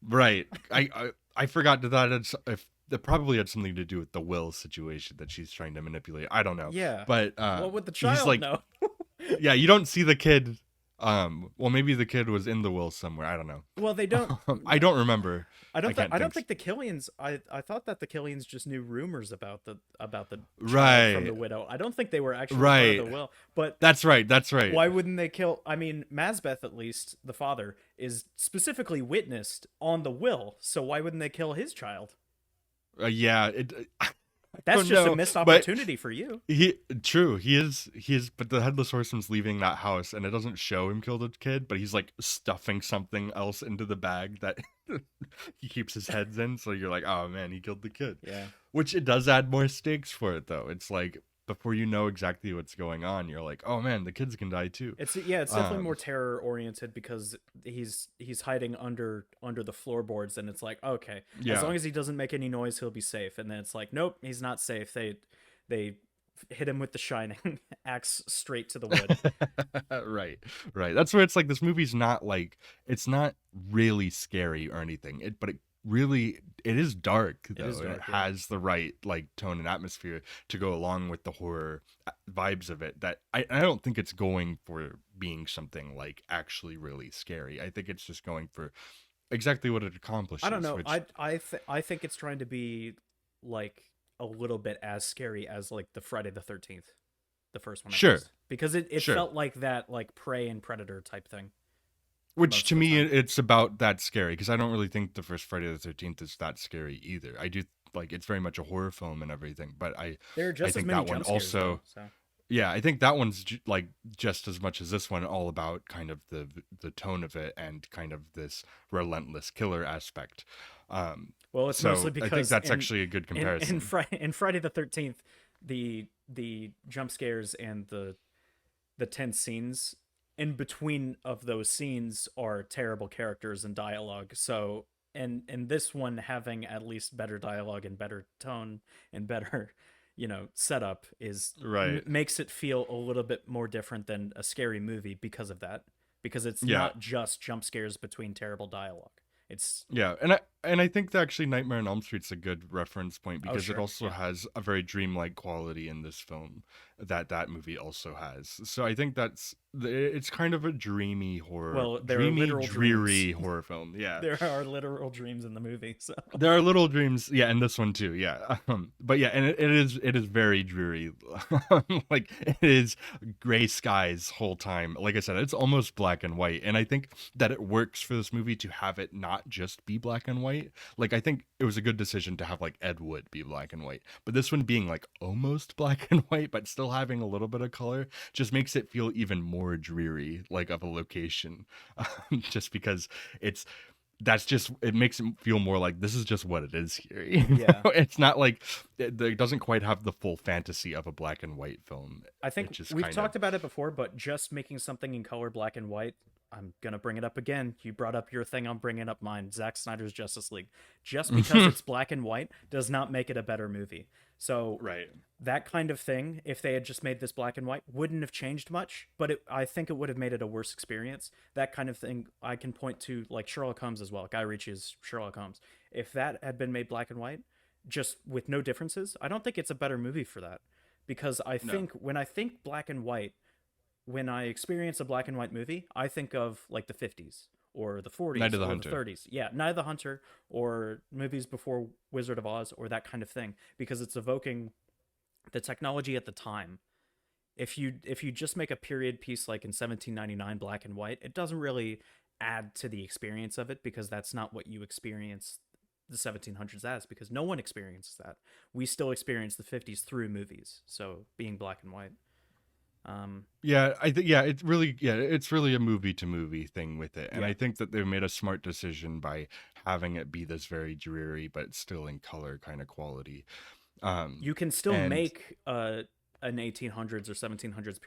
right. I forgot if that probably had something to do with the will situation that she's trying to manipulate. I don't know. Yeah. But What would the he's child like, know? yeah, you don't see the kid. Well, maybe the kid was in the will somewhere. I don't know. Well, they don't. I don't remember. I don't think the Killians. I thought that the Killians just knew rumors about the child from the Right. widow. I don't think they were actually part Right. of the will. But That's right. That's right. why wouldn't they kill? I mean, Mazbeth, at least the father, is specifically witnessed on the will. So why wouldn't they kill his child? Yeah. That's just a missed but opportunity for you. true. He is. But the headless horseman's leaving that house, and it doesn't show him kill the kid. But he's like stuffing something else into the bag that he keeps his heads in. So you're like, oh man, he killed the kid. Yeah. Which it does add more stakes for it though. It's like before you know exactly what's going on, you're like, oh man, the kids can die too. It's definitely more terror oriented because he's hiding under the floorboards, and it's like, okay, Yeah. as long as he doesn't make any noise, he'll be safe. And then it's like, nope, he's not safe. They hit him with the shining axe straight to the wood. Right. That's where it's like this movie's not like, it's not really scary or anything. But it is dark though. is And dark, it yeah. has the right like tone and atmosphere to go along with the horror vibes of it. That I don't think it's going for being something like actually really scary. I think it's just going for exactly what it accomplishes. I don't know. Which, I think it's trying to be like a little bit as scary as like the Friday the 13th, the first one. Sure. Because it Sure. felt like that, like Prey and Predator type thing. Which most to of the me, time. it's about that scary because I don't really think the first Friday the 13th is that scary either. I do like it's very much a horror film and everything, but There are just I as think many that one jump scares, also, though, so. yeah, I think that one's like just as much as this one, all about kind of the tone of it and kind of this relentless killer aspect. Well, it's So mostly because I think that's actually a good comparison. In Friday the 13th, the jump scares and the tense scenes in between of those scenes are terrible characters and dialogue. So, and this one having at least better dialogue and better tone and better, setup is Right. makes it feel a little bit more different than a scary movie because of that. Because it's Yeah. not just jump scares between terrible dialogue. It's Yeah, and I think that actually Nightmare on Elm Street's a good reference point because it sure, also yeah. has a very dreamlike quality in this film that movie also has. So I think it's kind of a dreamy horror, Well, there are dreamy, literal dreary dreams. horror film. Yeah, There are literal dreams in the movie. So there are little dreams, yeah, and this one too, yeah. But yeah, and it is very dreary. Like it is gray skies whole time. Like I said, it's almost black and white, and I think that it works for this movie to have it not just be black and white. Like I think it was a good decision to have like Ed Wood be black and white, but this one being like almost black and white, but still having a little bit of color, just makes it feel even more dreary, like of a location, just because it makes it feel more like this is just what it is here. Yeah. It's not like it doesn't quite have the full fantasy of a black and white film. I think we've talked about it before, but just making something in color black and white, I'm going to bring it up again. You brought up your thing, I'm bringing up mine. Zack Snyder's Justice League. Just because it's black and white does not make it a better movie. So right. that kind of thing, if they had just made this black and white, wouldn't have changed much, but I think it would have made it a worse experience. That kind of thing I can point to, like Sherlock Holmes as well. Guy Ritchie's Sherlock Holmes. If that had been made black and white, just with no differences, I don't think it's a better movie for that. Because I think when I think black and white, when I experience a black and white movie, I think of like the 50s or the 40s Night of the or Hunter. the 30s. Yeah, Night of the Hunter or movies before Wizard of Oz or that kind of thing, because it's evoking the technology at the time. If you just make a period piece like in 1799 black and white, it doesn't really add to the experience of it, because that's not what you experience the 1700s as, because no one experiences that. We still experience the 50s through movies, so being black and white. Yeah, I think it's really a movie to movie thing with it, and Yeah. I think that they made a smart decision by having it be this very dreary but still in color kind of quality. You can still And make an 1800s or 1700s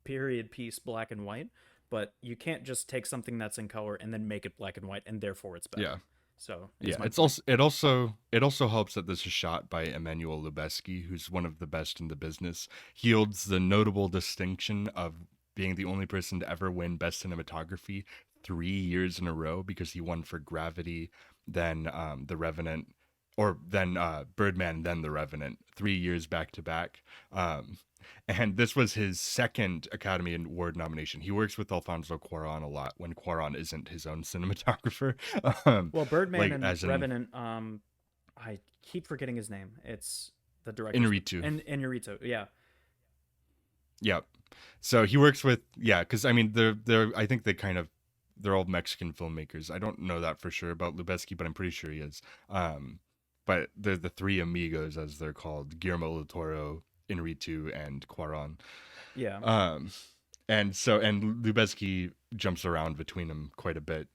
period piece black and white, but you can't just take something that's in color and then make it black and white and therefore it's better. yeah, So is yeah, my it's point. also it also helps that this is shot by Emmanuel Lubezki, who's one of the best in the business. He holds the notable distinction of being the only person to ever win Best Cinematography 3 years in a row, because he won for Gravity, then The Revenant, or then Birdman, then The Revenant, 3 years back to back. Um, and this was his second Academy Award nomination. He works with Alfonso Cuarón a lot when Cuarón isn't his own cinematographer. um, Well, Birdman like and as in Revenant, I keep forgetting his name. It's the director's Inarritu. and Inarritu. Yeah. Yep. So he works with, yeah, because I mean they're I think they're all Mexican filmmakers. I don't know that for sure about Lubeski, but I'm pretty sure he is. But they're the three amigos, as they're called: Guillermo del Toro, Inarritu, and Cuarón. Yeah. Um, and Lubeski jumps around between them quite a bit.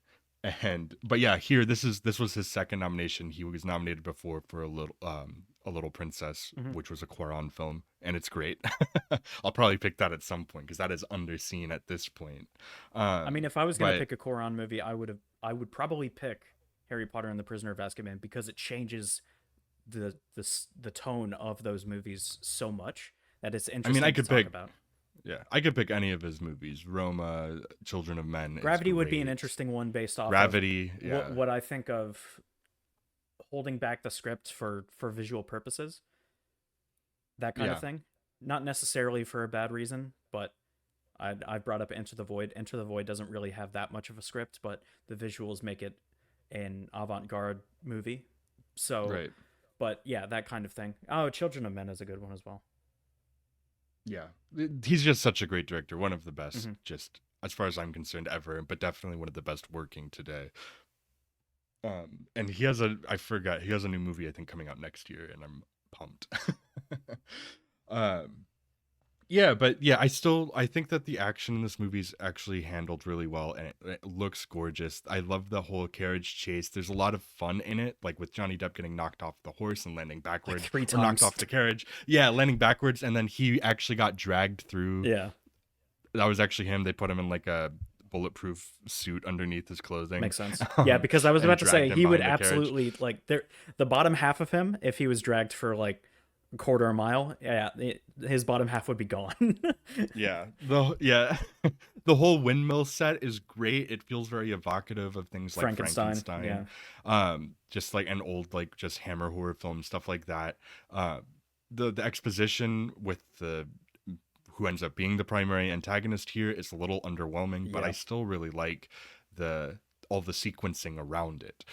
And but yeah, here this was his second nomination. He was nominated before for a Little Princess, Hmm. which was a Cuarón film, and it's great. I'll probably pick that at some point because that is underseen at this point. I mean, if I was gonna But pick a Koran movie, I would probably pick Harry Potter and the Prisoner of Azkaban because it changes the tone of those movies so much that it's I mean, interesting to talk about. I could pick any of his movies. Roma, Children of Men is Gravity would be an great. interesting one based off of Gravity, yeah, what I think of holding back the script for visual purposes, that kind of yeah, thing. Not necessarily for a bad reason, but I brought up Enter the Void. Enter the Void doesn't really have that much of a script, but the visuals make it an avant-garde movie. So, right. but yeah, that kind of thing. Oh, Children of Men is a good one as well. Yeah, he's just such a great director. One of the best, Hmm. just as far as I'm concerned, ever. But definitely one of the best working today. And he has I forgot, he has a new movie I think coming out next year, and I'm pumped. um, yeah, but yeah, I think that the action in this movie is actually handled really well, and it looks gorgeous. I love the whole carriage chase. There's a lot of fun in it, like with Johnny Depp getting knocked off the horse and landing Like backwards, three or knocked times. off the carriage. Yeah, landing backwards, and then he actually got dragged through. Yeah, That was actually him. They put him in like a bulletproof suit underneath his clothing, makes sense. Yeah, because I was and about to say dragged him he would behind the carriage. absolutely like there the bottom half of him if he was dragged for like a quarter a mile. Yeah, his bottom half would be gone. Yeah, the whole windmill set is great. It feels very evocative of things like Frankenstein. Yeah. Frankenstein, just like an old like just Hammer horror film, stuff like that. The exposition with the who ends up being the primary antagonist here is a little underwhelming, but I Yeah. still really like the all the sequencing around it.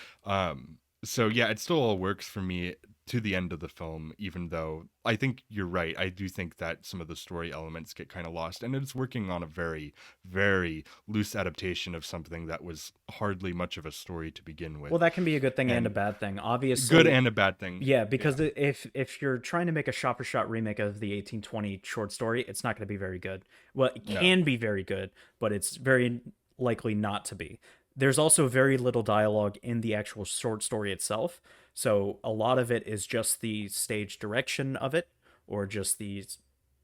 So yeah, it still all works for me to the end of the film, even though I think you're right. I do think that some of the story elements get kind of lost, and it's working on a very, very loose adaptation of something that was hardly much of a story to begin Well, with, that can be a good thing and a and bad thing. good Obviously, and a bad thing. yeah, Yeah, because if you're trying to make a shot for shot remake of the 1820 short story, it's not going to be very good. Well, it no, can be very good, but it's very likely not to be. There's also very little dialogue in the actual short story itself. So a lot of it is just the stage direction of it or just the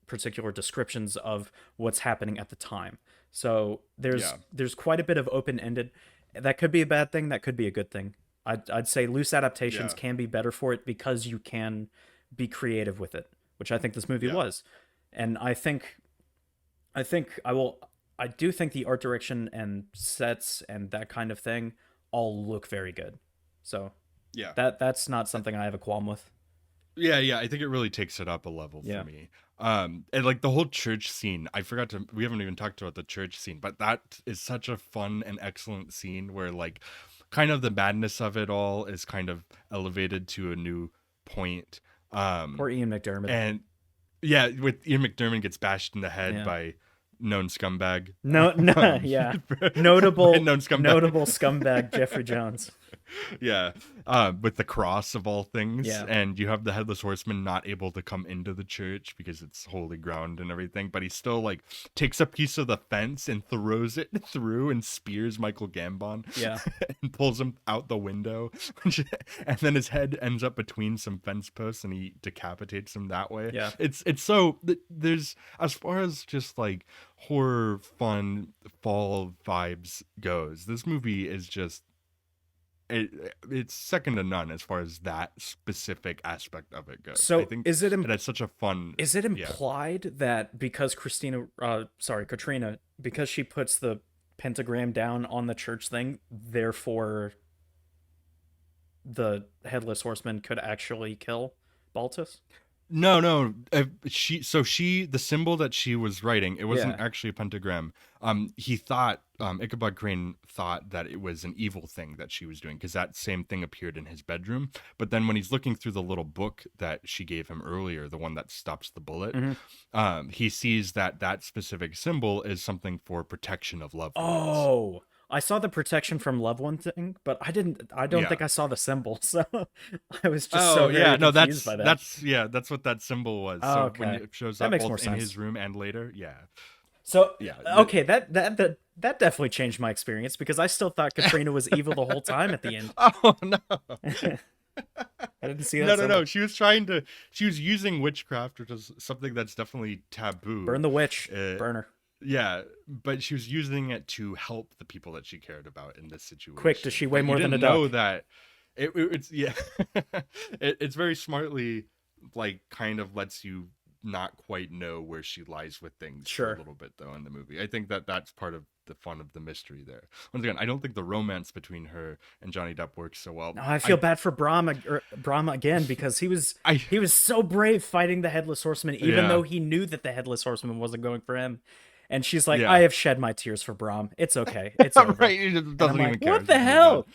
particular descriptions of what's happening at the time. So yeah, there's quite a bit of open ended. That could be a bad thing. That could be a good thing. I'd say loose adaptations yeah, can be better for it because you can be creative with it, which I think this movie yeah, was. And I think I do think the art direction and sets and that kind of thing all look very good. So yeah. that's not something I have a qualm with. Yeah, I think it really takes it up a level for Yeah. me. And like the whole church scene, we haven't even talked about the church scene, but that is such a fun and excellent scene where like kind of the madness of it all is kind of elevated to a new point. Um, Poor Ian McDermott. and yeah, with Ian McDermott gets bashed in the head Yeah. by known scumbag. No, no, Um, yeah. by Notable known scumbag. notable scumbag Jeffrey Jones. Yeah, with the cross of all things, Yeah. and you have the headless horseman not able to come into the church because it's holy ground and everything, but he still like takes a piece of the fence and throws it through and spears Michael Gambon Yeah. and pulls him out the window, and then his head ends up between some fence posts and he decapitates him that way. Yeah. It's so there's, as far as just like horror fun fall vibes goes, this movie is just it's second to none as far as that specific aspect of it goes. I So think is it it has such a fun. is it Yeah. implied that because Katrina, because she puts the pentagram down on the church thing, therefore the headless horseman could actually kill Baltus? No, no. She the symbol that she was writing, it wasn't Yeah. actually a pentagram. He thought Ichabod Crane thought that it was an evil thing that she was doing because that same thing appeared in his bedroom. But then when he's looking through the little book that she gave him earlier, the one that stops the bullet, he sees that that specific symbol is something for protection of loved ones. Oh, I saw the protection from loved one thing, but I don't Yeah. think I saw the symbol. So I was just Oh so very yeah, no, confused by that. that's what that symbol was. Oh, So when okay. it shows That up makes both more in sense. his room and later, yeah, So yeah, okay, that definitely changed my experience because I still thought Katrina was evil the whole time at the end. oh no, I didn't see that no, symbol. she was using witchcraft, which is something that's definitely taboo. Burn the witch. Uh, Burn her. Yeah, but she was using it to help the people that she cared about in this situation. Quick, does she weigh But more you than a didn't know duck? that it's yeah, it's very smartly like kind of lets you not quite know where she lies with things for Sure. a little bit though in the movie. I think that that's part of the fun of the mystery there. Once again, I don't think the romance between her and Johnny Depp works so well. No, I feel bad for Brahma again because I he was so brave fighting the headless horseman, even yeah though he knew that the headless horseman wasn't going for him. And she's like, yeah "I have shed my tears for Brahm. It's okay. It's over." right. He And I'm doesn't even like, care. "What It's the just like hell?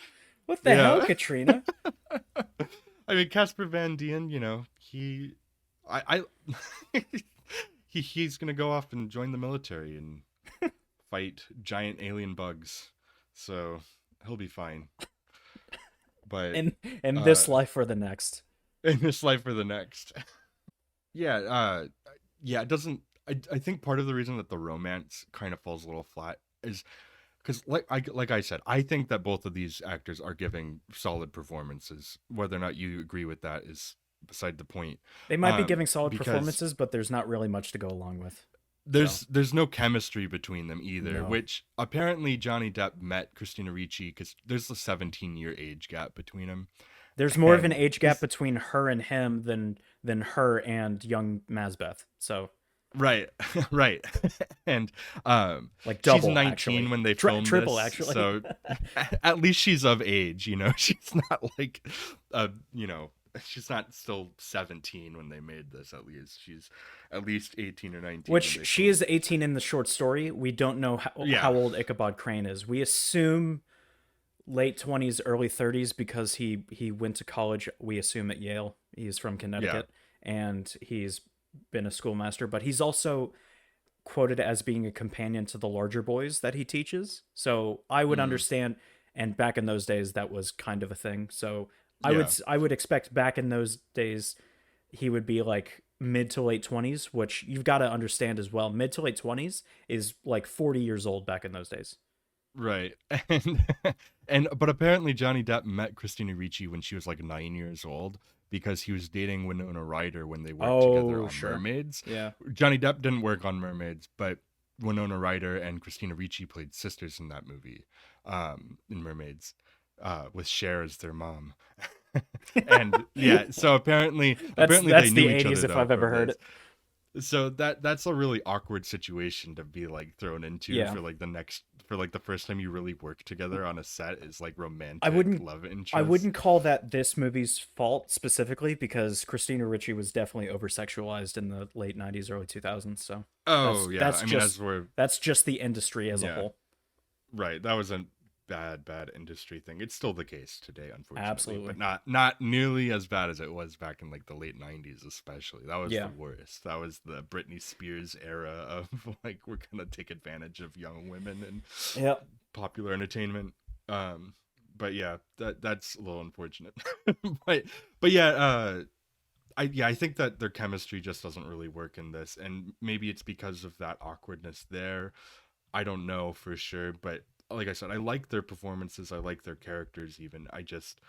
What the hell, yeah. Katrina?" I mean, Casper Van Dien, you know, I he's gonna go off and join the military and fight giant alien bugs, so he'll be fine. But In uh, this life or the next. in this life or the next, yeah, yeah, it doesn't. I think part of the reason that the romance kind of falls a little flat is because like I said, I think that both of these actors are giving solid performances. Whether or not you agree with that is beside the point. They might be giving solid Because performances, but there's not really much to go along with. there's no chemistry between them either. No. Which apparently Johnny Depp met Christina Ricci because there's a 17-year age gap between them. There's more of an And age gap between her and him than her and young Mazbeth. So right, right, and like she's double 19 actually. when they filmed Triple this, actually. so at least she's of age. You know, she's not like you know, she's not still 17 when they made this. At least she's at least 18 or 19. Which when they she filmed is 18 in the short story. We don't know Yeah. how old Ichabod Crane is. We assume late 20s, early 30s because he went to college. We assume at Yale. He's from Connecticut and he's been a schoolmaster, but he's also quoted as being a companion to the larger boys that he teaches. So I would understand. And back in those days, that was kind of a thing. So I would expect back in those days, he would be like mid to late 20s, which you've got to understand as well. Mid to late 20s is like 40 years old back in those days. Right. And but apparently Johnny Depp met Christina Ricci when she was like 9 years old because he was dating Winona Ryder when they worked together on Sure. Mermaids. Yeah. Johnny Depp didn't work on Mermaids, but Winona Ryder and Christina Ricci played sisters in that movie, in Mermaids, with Cher as their mom. And yeah, so apparently That's they the knew each 80s other if though, I've ever from heard this. it. So that's a really awkward situation to be like thrown into Yeah. for like the first time you really work together on a set is like romantic I wouldn't love interest. I wouldn't call that this movie's fault specifically because Christina Ricci was definitely over sexualized in the late 90s, early 2000s. So Oh yeah, that's I mean just as we're that's just the industry as a Yeah. whole. right, that was a bad industry thing. It's still the case today, unfortunately. Absolutely. But not nearly as bad as it was back in like the late 90s especially. That was Yeah. the worst. That was the Britney Spears era of like we're gonna take advantage of young women and Yep. popular entertainment. But but yeah, that's a little unfortunate. but but yeah, I think that their chemistry just doesn't really work in this, and maybe it's because of that awkwardness there. I don't know for sure, but like I said, I like their performances. I like their characters. Even I just,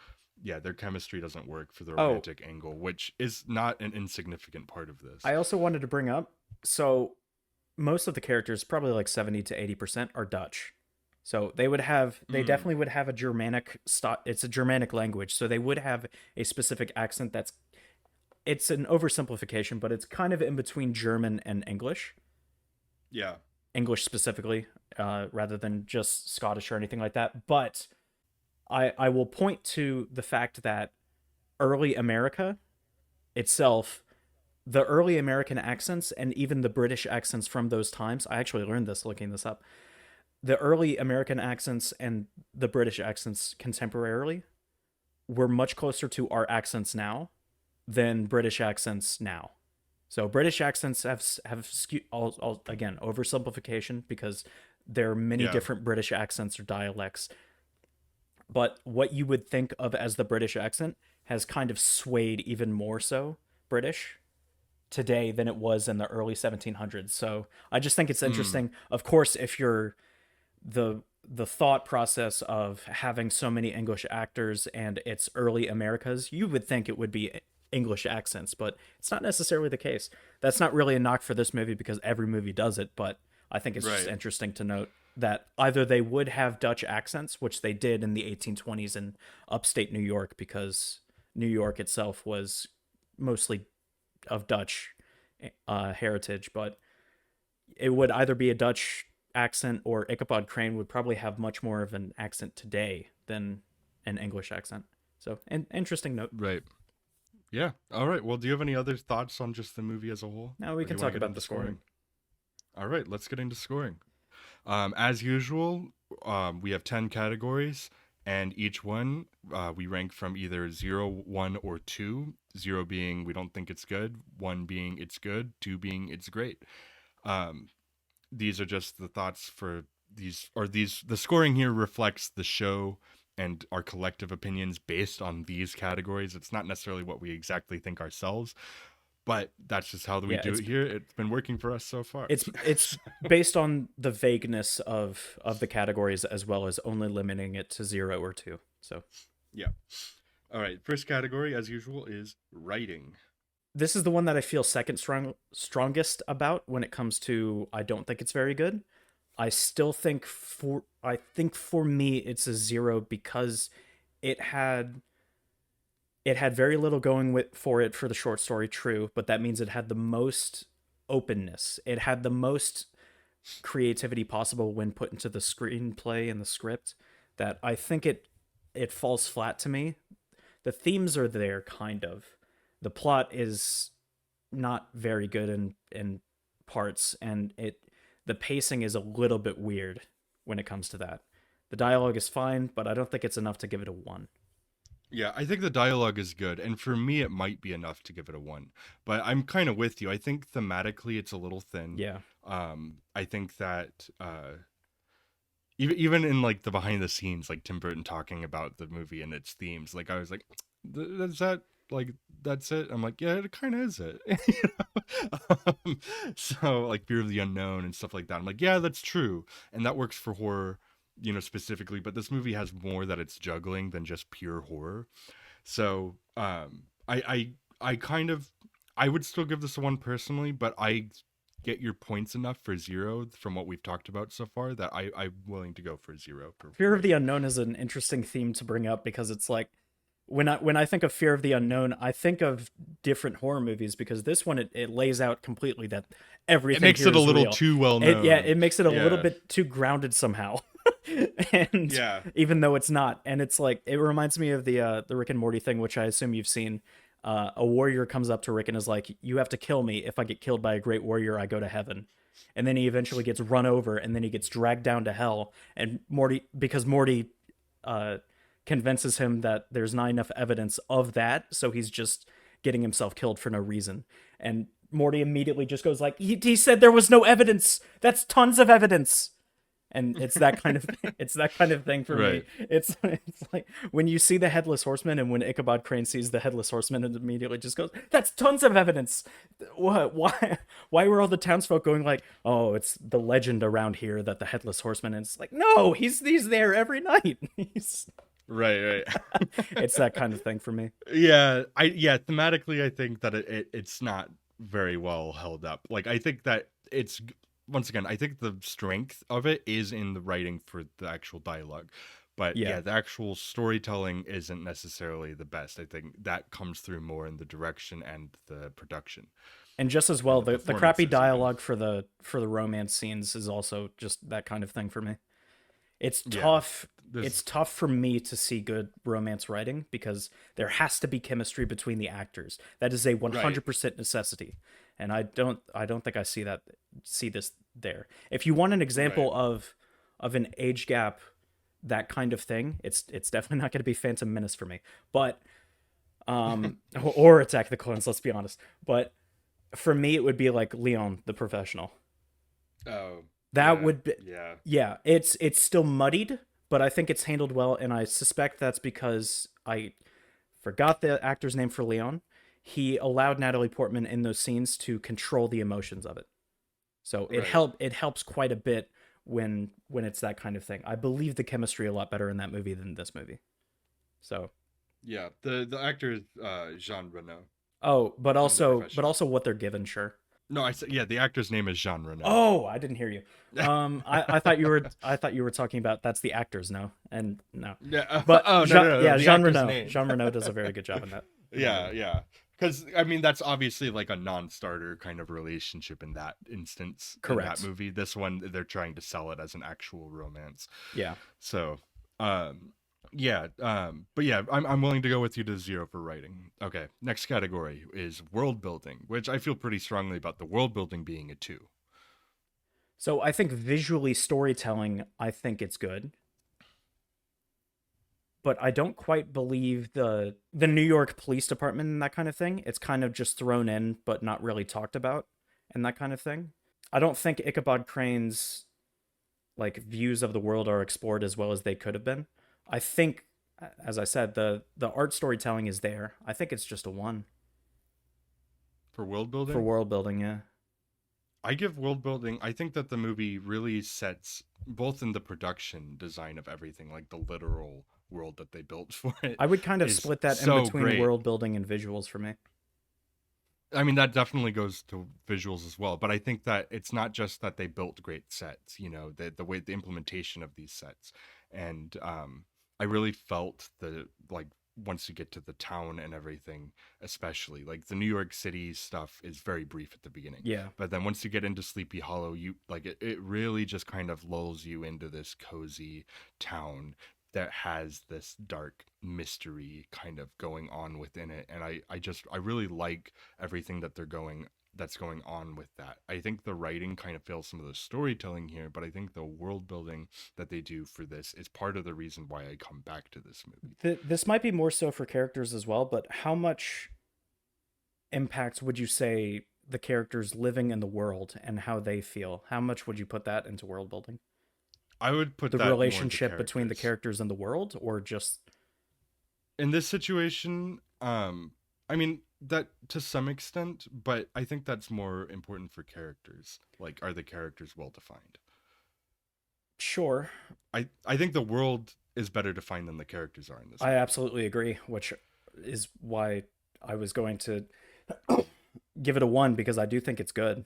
yeah, their chemistry doesn't work for the Oh, romantic angle, which is not an insignificant part of this. I also wanted to bring up, so most of the characters, probably like 70 to 80%, are Dutch. So they Mm, definitely would have a Germanic it's a Germanic language, so they would have a specific accent it's an oversimplification, but it's kind of in between German and English. yeah. English specifically, rather than just Scottish or anything like that. But I will point to the fact that early America itself, the early American accents and even the British accents from those times, I actually learned this looking this up. The early American accents and the British accents contemporarily were much closer to our accents now than British accents now. So British accents have skewed, again, oversimplification because there are many Yeah. different British accents or dialects. But what you would think of as the British accent has kind of swayed even more so British today than it was in the early 1700s. So I just think it's Mm, interesting. Of course, if you're the thought process of having so many English actors and it's early Americas, you would think it would be English accents, but it's not necessarily the case. That's not really a knock for this movie because every movie does it, but I think it's just right. interesting to note that either they would have Dutch accents, which they did in the 1820s in upstate New York because New York itself was mostly of Dutch heritage, but it would either be a Dutch accent or Ichabod Crane would probably have much more of an accent today than an English accent. So, an interesting note. Right. Yeah. All right. Well, do you have any other thoughts on just the movie as a whole, Now we or do can you want talk to get about into the scoring. scoring? All right. Let's get into scoring. As usual, we have 10 categories, and each one we rank from either 0, 1, or 2. 0 being we don't think it's good, 1 being it's good, 2 being it's great. Um, these are just the thoughts for the scoring here reflects the show and our collective opinions based on these categories. It's not necessarily what we exactly think ourselves, but that's just how we Yeah, do it here. It's been working for us so far. it's based on the vagueness of the categories as well as only limiting it to 0 or 2. So, Yeah. All right. First category, as usual, is writing. this is the one that I feel strongest about when it comes to I don't think it's very good. I think for me it's a 0 because it had it had very little going for it for the short story, true, but that means it had the most openness. It had the most creativity possible when put into the screenplay and the script that I think it falls flat to me. The themes are there kind of. The plot is not very good in parts and the pacing is a little bit weird when it comes to that. The dialogue is fine, but I don't think it's enough to give it a 1. Yeah, I think the dialogue is good, and for me, it might be enough to give it a 1. But I'm kind of with you. I think thematically, it's a little thin. Yeah. I think that even in like the behind the scenes, like Tim Burton talking about the movie and its themes, like I was like, "That's that like that's it." I'm like, "Yeah, it kind of is it." You know? So like fear of the unknown and stuff like that. I'm like, "Yeah, that's true," and that works for horror, specifically. But this movie has more that it's juggling than just pure horror. So I kind of I would still give this a 1 personally, but I get your points enough for 0 from what we've talked about so far that I'm willing to go for 0 for Fear of the writing. unknown is an interesting theme to bring up because it's like when I think of fear of the unknown, I think of different horror movies because this one it lays out completely that It everything makes here it a is little real. too well Yeah, known. it makes it a little Yeah. bit too grounded somehow. And Yeah. even though it's not, and it's like it reminds me of the Rick and Morty thing, which I assume you've seen. A warrior comes up to Rick and is like, "You have to kill me. If I get killed by a great warrior, I go to heaven." And then he eventually gets run over, and then he gets dragged down to hell. And Morty uh, convinces him that there's not enough evidence of that, so he's just getting himself killed for no reason. And Morty immediately just goes like, he said there was no evidence. That's tons of evidence." And it's that kind of it's that kind of thing for me. Right. It's like when you see the headless horseman, and when Ichabod Crane sees the headless horseman, and immediately just goes, "That's tons of evidence." What? Why were all the townsfolk going like, "Oh, it's the legend around here that the headless horseman"? And it's like, no, he's there every night. He's Right. it's that kind of thing for me. Yeah, thematically I think that it's not very well held up. Like I think that it's once again, I think the strength of it is in the writing for the actual dialogue. But Yeah. yeah, the actual storytelling isn't necessarily the best. I think that comes through more in the direction and the production And just as and well, the the crappy performances even. dialogue for the romance scenes is also just that kind of thing for me. It's Yeah. tough. It's There's tough for me to see good romance writing because there has to be chemistry between the actors. That is a right. 100% necessity. And I don't think I see this there. If you want an Right. example of an age gap, that kind of thing, it's definitely not going to be Phantom Menace for me. But or Attack of the Clones, let's be honest. But for me it would be like Leon the Professional. Oh, That would be, yeah. yeah, it's still muddied, but I think it's handled well, and I suspect that's because I forgot the actor's name for Leon. He allowed Natalie Portman in those scenes to control the emotions of it. So Right. it helps quite a bit when it's that kind of thing. I believe the chemistry a lot better in that movie than this movie. So, Yeah. The actor is Jean Reno oh, in The but Professional. also what they're given, sure. No, I said yeah, the actor's name is Jean Reno. Oh, I didn't hear you. I thought you were talking about that's the actors, no, and no, Yeah. but Oh, no, no, no. Yeah, The actor's name. Jean Reno does a very good job in that Yeah, movie. yeah. Because I mean, that's obviously like a non-starter kind of relationship in that instance in that Correct. movie. This one, they're trying to sell it as an actual romance. Yeah. So, um, yeah, but yeah, I'm willing to go with you to 0 for writing. Okay, next category is world building, which I feel pretty strongly about the world building being a 2. So I think visually storytelling, I think it's good, but I don't quite believe the New York Police Department and that kind of thing. It's kind of just thrown in, but not really talked about, and that kind of thing. I don't think Ichabod Crane's like views of the world are explored as well as they could have been. I think, as I said, the art storytelling is there. I think it's just a 1 For world for building. world building. Yeah, I give world building. I think that the movie really sets both in the production design of everything, like the literal world that they built for it, I would kind of is split that in so between great. world building and visuals for me. I mean, that definitely goes to visuals as well, but I think that it's not just that they built great sets, the way the implementation of these sets. And I really felt the like once you get to the town and everything, especially like the New York City stuff is very brief at the beginning. Yeah, But then once you get into Sleepy Hollow, you like it really just kind of lulls you into this cozy town that has this dark mystery kind of going on within it. And I really like everything that's going on with that. I think the writing kind of fails some of the storytelling here, but I think the world building that they do for this is part of the reason why I come back to this movie. this might be more so for characters as well, but how much impact would you say the characters living in the world and how they feel? How much would you put that into world building? I would put The that more into relationship between the characters. characters and the world, or just In this situation, I mean that to some extent, but I think that's more important for characters. Like, are the characters well defined? sure. I think the world is better defined than the characters are in this I movie. absolutely agree, which is why I was going to give it a 1 because I do think it's good.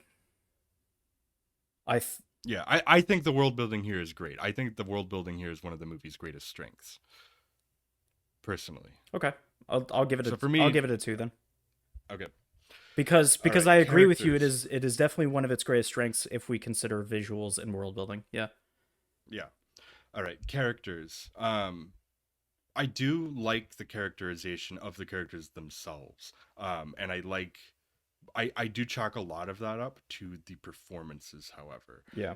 I th- Yeah, I think the world building here is great. I think the world building here is one of the movie's greatest strengths, personally. okay. I'll give it So a for I'll me, give it a 2 then. okay, all Because right, I agree with you, characters. it is definitely one of its greatest strengths if we consider visuals and world building. Yeah. Yeah, all right, characters. I do like the characterization of the characters themselves, and I do chalk a lot of that up to the performances. However, Yeah.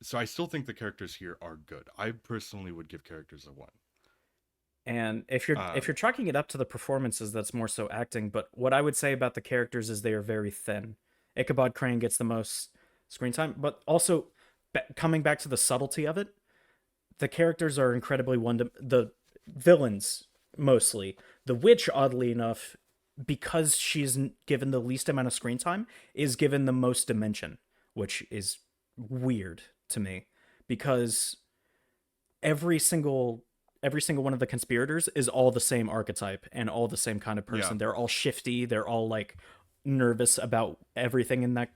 so I still think the characters here are good. I personally would give characters a 1. And if you're Um, chalking it up to the performances, that's more so acting. But what I would say about the characters is they are very thin. Ichabod Crane gets the most screen time, but also coming back to the subtlety of it, the characters are incredibly the villains mostly. The witch, oddly enough, because she's given the least amount of screen time, is given the most dimension, which is weird to me because every single one of the conspirators is all the same archetype and all the same kind of person. Yeah. They're all shifty. They're all like nervous about everything and that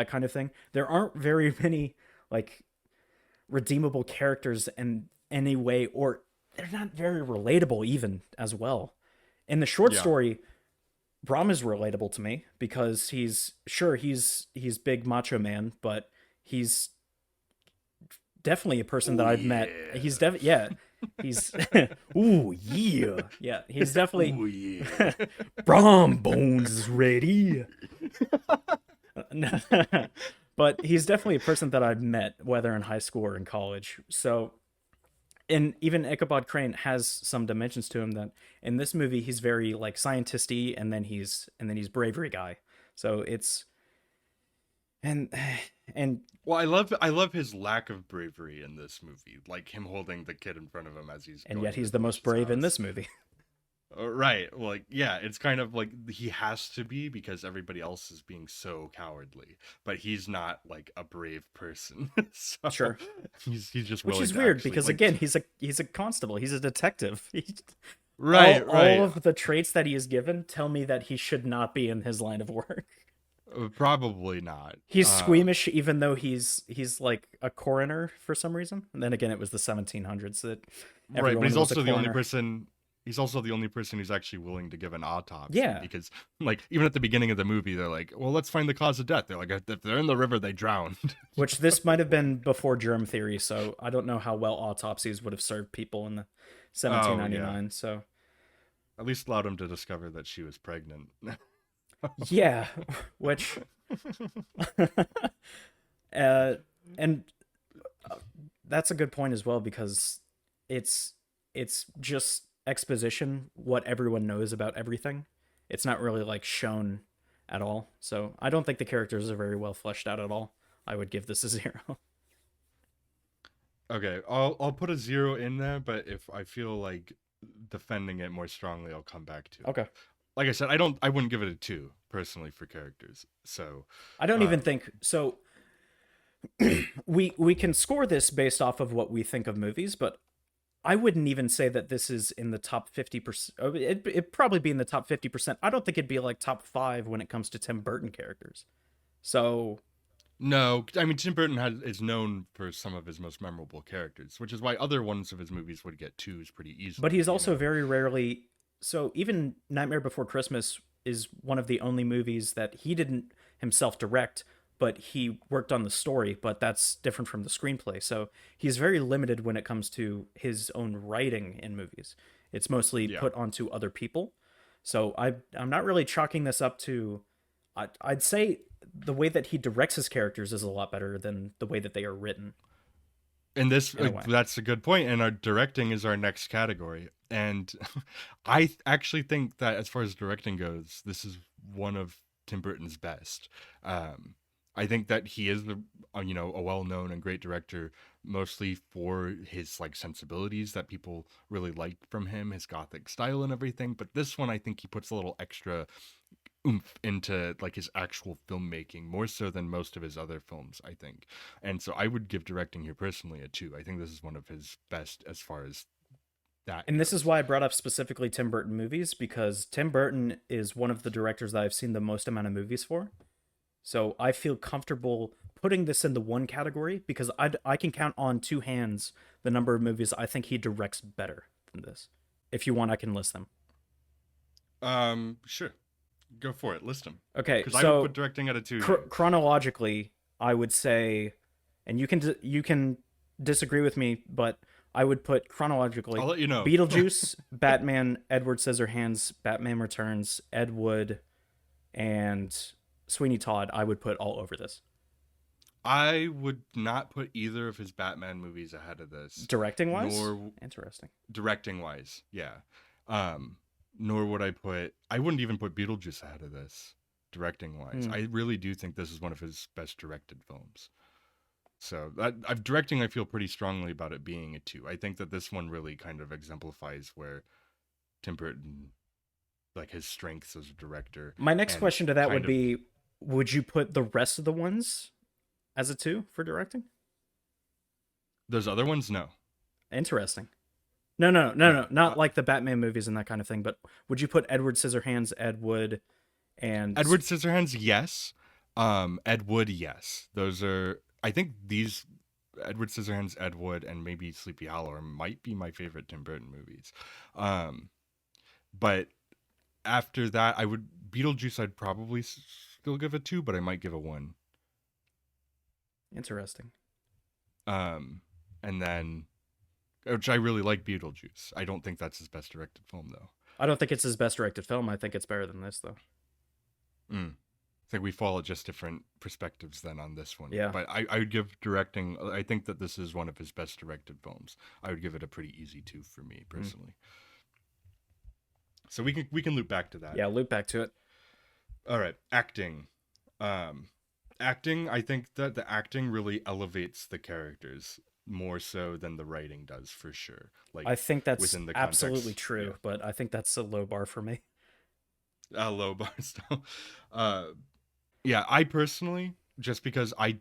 kind of thing. There aren't very many like redeemable characters in any way, or they're not very relatable even as well. In the short Yeah. story, Brahm is relatable to me because he's big macho man, but he's definitely a person that I've met. He's definitely yeah. He's ooh yeah yeah. He's definitely Ooh, yeah. Brahm Bones is ready. But he's definitely a person that I've met, whether in high school or in college. So, and even Ichabod Crane has some dimensions to him that in this movie he's very like scientisty, and then he's bravery guy. So it's and and Well, I love his lack of bravery in this movie, like him holding the kid in front of him as he's and going yet to he's the the most witch's brave in house. this movie. Right. Like, yeah, it's kind of like he has to be because everybody else is being so cowardly, but he's not like a brave person. So Sure. he's just Which willing is to weird actually because like again, he's a constable, he's a detective. right, All right. of the traits that he is given tell me that he should not be in his line of work. Probably not. He's squeamish even though he's like a coroner for some reason. And then again, it was the 1700s that Right, but everyone he's was a also the only coroner. person. He's also the only person who's actually willing to give an autopsy Yeah, because, like, even at the beginning of the movie, they're like, "Well, let's find the cause of death." They're like, "If they're in the river, they drowned." which this might have been before germ theory, so I don't know how well autopsies would have served people in the Oh yeah, 1799. So at least allowed him to discover that she was pregnant. yeah, which uh, and that's a good point as well because it's it's just exposition what everyone knows about everything. It's not really like shown at all. So I don't think the characters are very well fleshed out at all. I would give this a 0. Okay, I'll put a 0 in there, but if I feel like defending it more strongly, I'll come back to it. Okay. Like I said, I wouldn't give it a 2 personally for characters. So, I don't even um, think so. We can score this based off of what we think of movies, but I wouldn't even say that this is in the top 50%. It'd probably be in the top 50%. I don't think it'd be like top 5 when it comes to Tim Burton characters. So, no, I mean Tim Burton is known for some of his most memorable characters, which is why other ones of his movies would get 2s pretty but easily. he's also very rarely. So, even Nightmare Before Christmas is one of the only movies that he didn't himself direct, but he worked on the story, but that's different from the screenplay. So, he's very limited when it comes to his own writing in movies. It's mostly Yeah. put onto other people. So, I'm not really chalking this up to. I'd say the way that he directs his characters is a lot better than the way that they are written And this in a way. that's a good point. And our directing is our next category. And actually think that as far as directing goes, this is one of Tim Burton's best. Um, I think that he is a well-known and great director mostly for his like sensibilities that people really like from him, his gothic style and everything. But this one, I think he puts a little extra oomph into like his actual filmmaking more so than most of his other films, I think. And so I would give directing here personally a 2. I think this is one of his best as far as that And this is goes. why I brought up specifically Tim Burton movies because Tim Burton is one of the directors that I've seen the most amount of movies for. So I feel comfortable putting this in the one category because I can count on two hands the number of movies I think he directs better than this. If you want, I can list them. Sure. Go for it. List them. Okay, Because I would so put directing at a 2 here. chronologically, I would say, and you can disagree with me, but I would put chronologically I'll let you know. Beetlejuice, Batman, Edward Scissorhands, Batman Returns, Ed Wood, and Sweeney Todd. I would put all over this. I would not put either of his Batman movies ahead of this, Directing wise, nor interesting. directing wise. Yeah. Um, Nor would I wouldn't even put Beetlejuice ahead of this, directing wise. Hmm. I really do think this is one of his best directed films. So I've directing, I feel pretty strongly about it being a 2. I think that this one really kind of exemplifies where Tim Burton, like his strengths as a director, My next and question to that would kind of be, would you put the rest of the ones as a 2 for directing? those other ones. No, Interesting. No, no. not like the Batman movies and that kind of thing, but would you put Edward Scissorhands, Ed Wood, and Edward Scissorhands, yes. Ed Wood, yes. Those are. I think these Edward Scissorhands, Ed Wood, and maybe Sleepy Hollow might be my favorite Tim Burton movies. But after that, I would Beetlejuice. I'd probably still give a 2, but I might give a 1. Interesting. And then, which I really like Beetlejuice. I don't think that's his best directed film, though. I don't think it's his best directed film. I think it's better than this, though. I think we fall at just different perspectives then on this one. Yeah. But I would give directing. I think that this is one of his best directed films. I would give it a pretty easy 2 for me personally. So we can loop back to that. Yeah, loop back to it. All right, acting. Acting. I think that the acting really elevates the characters more so than the writing does, for sure. Like, I think that's within the absolutely context, true, yeah. but I think that's a low bar for me. Low bar still. Yeah, I personally, just because I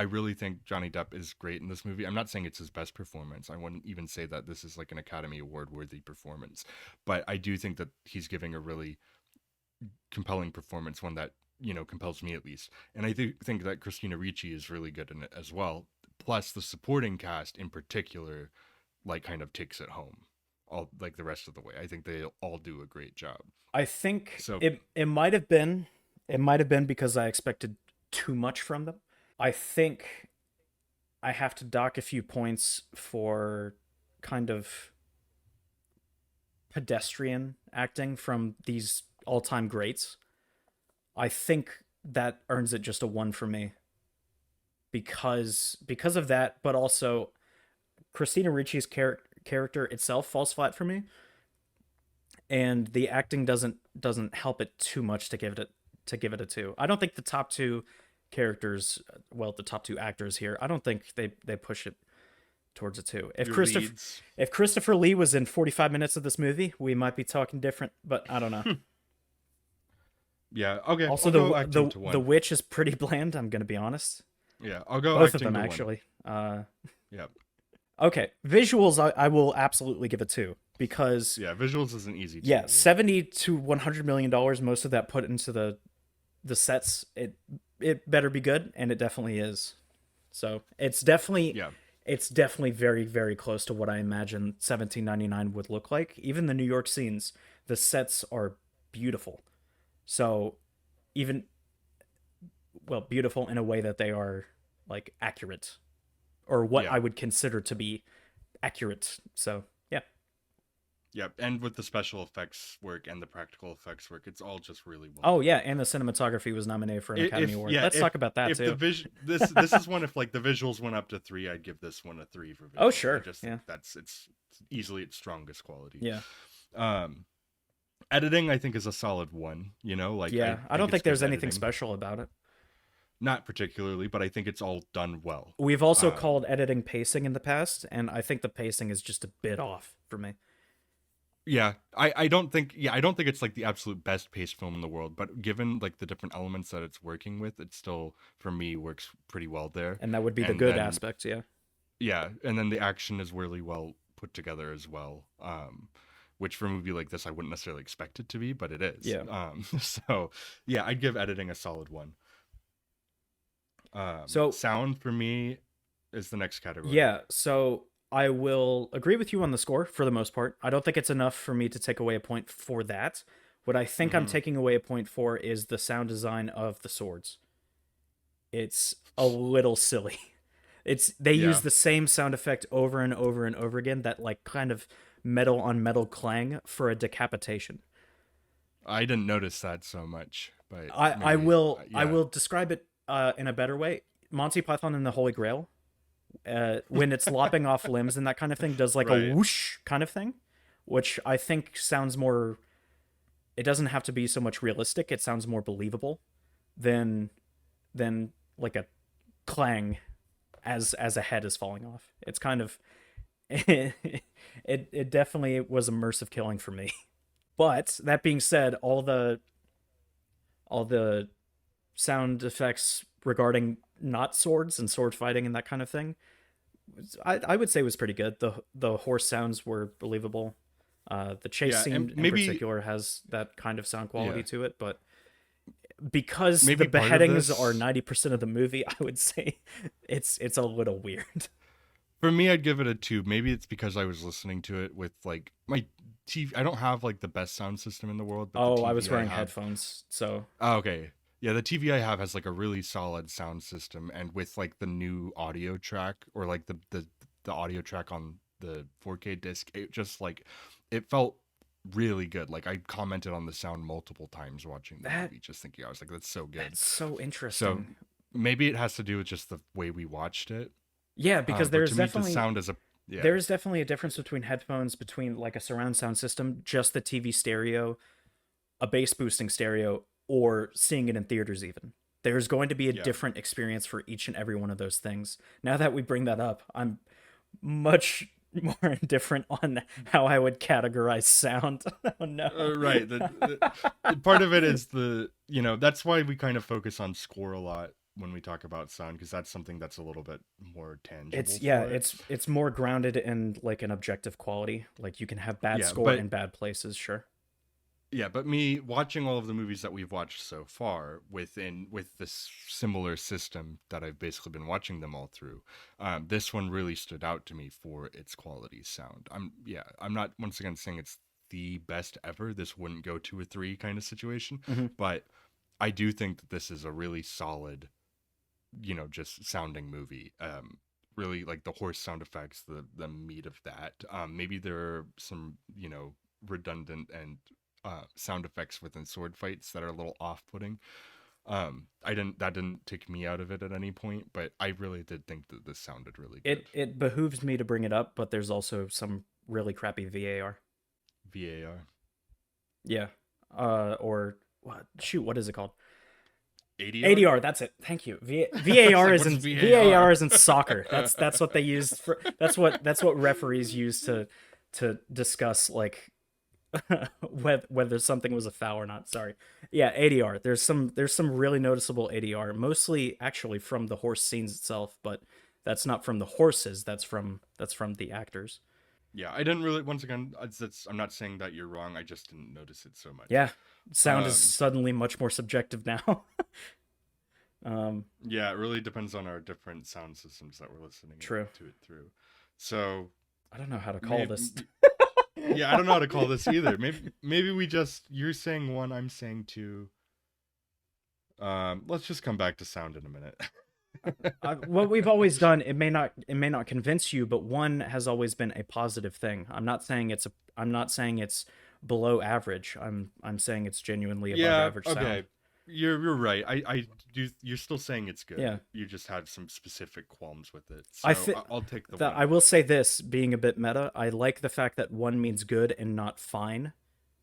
really think Johnny Depp is great in this movie. I'm not saying it's his best performance. I wouldn't even say that this is like an Academy Award worthy performance, but I do think that he's giving a really compelling performance, one that, compels me at least. And I think that Christina Ricci is really good in it as well. Plus the supporting cast in particular, like, kind of takes it home all, like, the rest of the way. I think they all do a great job. I think So it might have been because I expected too much from them. I think I have to dock a few points for kind of pedestrian acting from these all-time greats. I think that earns it just a 1 for me. Because of that, but also Christina Ricci's character itself falls flat for me, and the acting doesn't help it too much to give it a 2. I don't think the top 2 characters, well, the top 2 actors here, I don't think they push it towards a 2. If Christopher Lee was in 45 minutes of this movie, we might be talking different, but I don't know. Yeah, okay. Also, the witch is pretty bland, I'm gonna be honest. Yeah, I'll go both of them actually. Yeah. Okay, visuals I will absolutely give a 2 because visuals is an easy 2. Yeah, $70 to $100 million, most of that put into the sets. It better be good, and it definitely is. So it's definitely very, very close to what I imagine 1799 would look like. Even the New York scenes, the sets are beautiful. So beautiful in a way that they are like accurate, or what I would consider to be accurate. So yeah, and with the special effects work and the practical effects work, it's all just really well. Oh yeah, and the cinematography was nominated for an Academy Award. Let's talk about that too. This is one, if like the visuals went up to 3, I'd give this one a 3 for visuals. Oh sure, it's easily its strongest quality. Yeah. Editing, I think, is a solid 1. I don't think there's anything special about it. Not particularly, but I think it's all done well. We've also called editing pacing in the past, and I think the pacing is just a bit off for me. Yeah, I don't think it's like the absolute best paced film in the world, but given like the different elements that it's working with, it still, for me, works pretty well there. And that would be the good aspect, yeah. Yeah, and then the action is really well put together as well. Which for a movie like this, I wouldn't necessarily expect it to be, but it is. Yeah. So yeah, I'd give editing a solid 1. So sound for me is the next category. Yeah, so I will agree with you on the score for the most part. I don't think it's enough for me to take away a point for that. What I think I'm taking away a point for is the sound design of the swords. It's a little silly. They use the same sound effect over and over and over again, that like kind of metal on metal clang for a decapitation. I didn't notice that so much, but I will describe it in a better way. Monty Python and the Holy Grail, when it's lopping off limbs and that kind of thing, does like a whoosh kind of thing, which I think sounds more. It doesn't have to be so much realistic. It sounds more believable than like a clang as a head is falling off. It's kind of it definitely was immersive killing for me. But that being said, all the sound effects regarding not swords and sword fighting and that kind of thing, I would say was pretty good. The horse sounds were believable. The chase scene in particular has that kind of sound quality to it, but because maybe the beheadings are 90% of the movie, I would say it's a little weird. For me, I'd give it a 2. Maybe it's because I was listening to it with like my TV. I don't have like the best sound system in the world. But I was wearing headphones, so. Oh, okay. Yeah, the TV I have has like a really solid sound system, and with like the new audio track or like the audio track on the 4K disc, it just like it felt really good. Like I commented on the sound multiple times watching the movie, just thinking I was like, that's so good. That's so interesting. So maybe it has to do with just the way we watched it. Yeah, because there's definitely the sound as a there's definitely a difference between headphones, between like a surround sound system, just the TV stereo, a bass boosting stereo, or seeing it in theaters even. There's going to be a different experience for each and every one of those things. Now that we bring that up, I'm much more indifferent on how I would categorize sound. Oh no. Right. The part of it is that's why we kind of focus on score a lot when we talk about sound, because that's something that's a little bit more tangible. It's more grounded in like an objective quality. Like you can have bad score in bad places, sure. Yeah, but me watching all of the movies that we've watched so far with this similar system that I've basically been watching them all through, this one really stood out to me for its quality sound. I'm not once again saying it's the best ever. This wouldn't go 2 or 3 kind of situation, but I do think that this is a really solid, just sounding movie. Really like the horse sound effects, the meat of that. Maybe there are some redundant and sound effects within sword fights that are a little off-putting. That didn't take me out of it at any point, but I really did think that this sounded really good. It behooves me to bring it up, but there's also some really crappy VAR. VAR? Yeah. Or what is it called? ADR? ADR, that's it. Thank you. VAR is in VAR is in soccer. That's what they use for. That's what referees use to discuss like whether something was a foul or not. Sorry. Yeah, ADR. There's some really noticeable ADR, mostly actually from the horse scenes itself, but that's not from the horses. That's from the actors. Yeah, I didn't really. Once again, I'm not saying that you're wrong. I just didn't notice it so much. Yeah, sound is suddenly much more subjective now. Yeah, it really depends on our different sound systems that we're listening to it through. So I don't know how to call this. Yeah, I don't know how to call this either. Maybe we just, you're saying 1, I'm saying 2. Let's just come back to sound in a minute. What we've always done, it may not convince you, but 1 has always been a positive thing. I'm not saying it's below average. I'm saying it's genuinely above average sound. Okay. You're right. You're still saying it's good. Yeah. You just had some specific qualms with it. So I'll take the 1. I will say this, being a bit meta, I like the fact that 1 means good and not fine,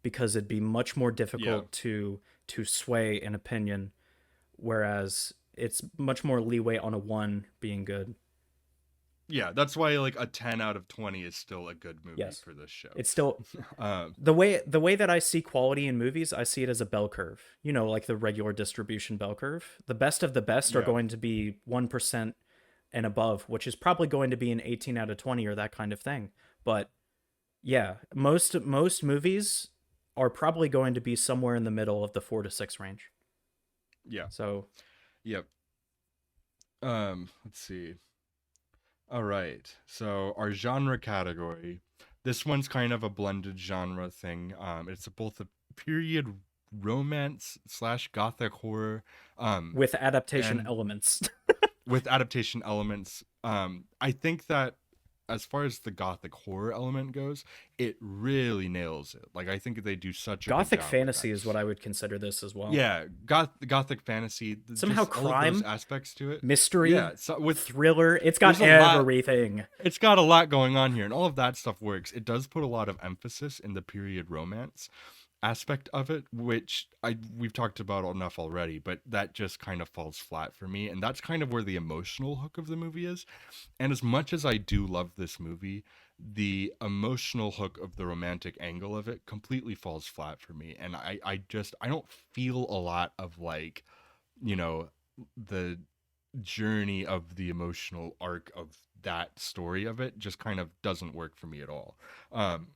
because it'd be much more difficult to sway an opinion, whereas it's much more leeway on a 1 being good. Yeah, that's why like a 10 out of 20 is still a good movie for this show. It's still the way that I see quality in movies, I see it as a bell curve. Like the regular distribution bell curve. The best of the best are going to be 1% and above, which is probably going to be an 18 out of 20 or that kind of thing. But yeah, most movies are probably going to be somewhere in the middle of the 4 to 6 range. Yeah. So, yep. Let's see. All right, so our genre category, this one's kind of a blended genre thing. It's both a period romance / gothic horror, with adaptation elements. With adaptation elements. I think that as far as the gothic horror element goes, it really nails it. Like I think they do such a gothic fantasy is what I would consider this as well. Yeah, gothic fantasy. Somehow crime, those aspects to it, mystery, with thriller. It's got everything. It's got a lot going on here, and all of that stuff works. It does put a lot of emphasis in the period romance, aspect of it, which we've talked about enough already, but that just kind of falls flat for me, and that's kind of where the emotional hook of the movie is. And as much as I do love this movie, the emotional hook of the romantic angle of it completely falls flat for me. And I don't feel a lot of like, you know, the journey of the emotional arc of that story of it just kind of doesn't work for me at all. Um,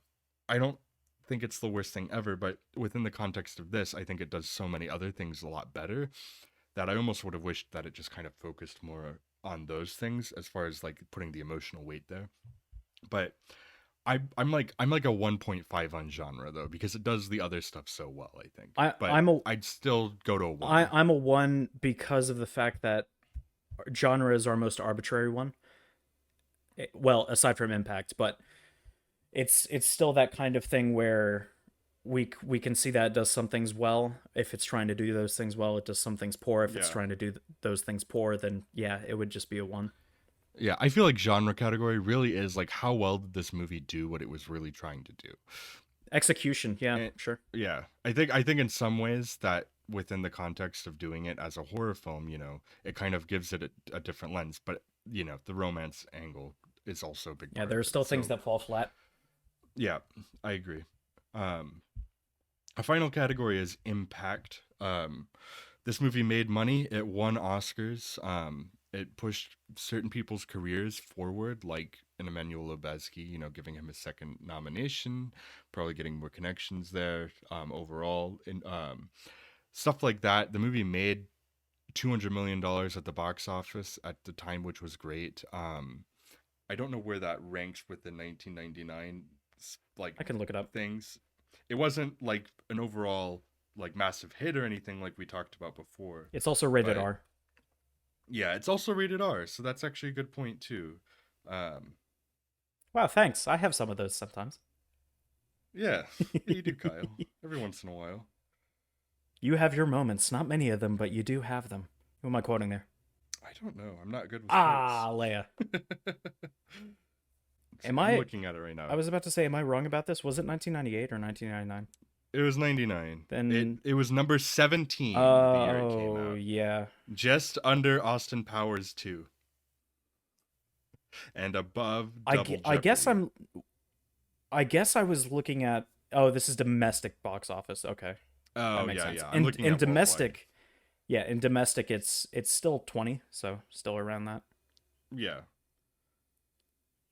I don't think it's the worst thing ever, but within the context of this, I think it does so many other things a lot better that I almost would have wished that it just kind of focused more on those things as far as like putting the emotional weight there. But I'm like a 1.5 on genre though because it does the other stuff so well, I think. I But I'm a I'd still go to a I 1. I'm a one because of the fact that genre is our most arbitrary one. Well, aside from impact, but it's still that kind of thing where we can see that it does some things well. If it's trying to do those things well, it does some things poor. If it's Yeah. trying to do those things poor, then yeah, it would just be a one. Yeah, I feel like genre category really is like how well did this movie do what it was really trying to do. Execution, yeah, And sure. yeah, I think in some ways that within the context of doing it as a horror film, it kind of gives it a different lens, but the romance angle is also a big Yeah, part there of are it. still things So, that fall flat. yeah, I agree. Um a final category is impact. This movie made money. It won Oscars. It pushed certain people's careers forward, like an Emmanuel Lubezki, giving him his second nomination, probably getting more connections there overall. And stuff like that. The movie made $200 million at the box office at the time, which was great. I don't know where that ranks with the 1999 like I can look it up. things. It wasn't like an overall like massive hit or anything like we talked about before. It's also rated But R. yeah, it's also rated R, so that's actually a good point too. Um, Wow, thanks. I have some of those sometimes. yeah, yeah, you do, Kyle. Every once in a while. You have your moments, not many of them, but you do have them. Who am I quoting there? I don't know. I'm not good with quotes. Ah, Leia. Am I'm I? looking at it right I now. was about to say, am I wrong about this? Was it 1998 or 1999? It was 99. It Then, it was number 17 the year it came oh out. yeah, Just under Austin Powers 2 and above Double I guess Jeopardy. I guess I was looking at. Oh, this is domestic box office. Okay, that Oh makes yeah, sense. yeah. I'm looking In at worldwide. domestic, yeah, in domestic, it's still 20, so still around that. Yeah.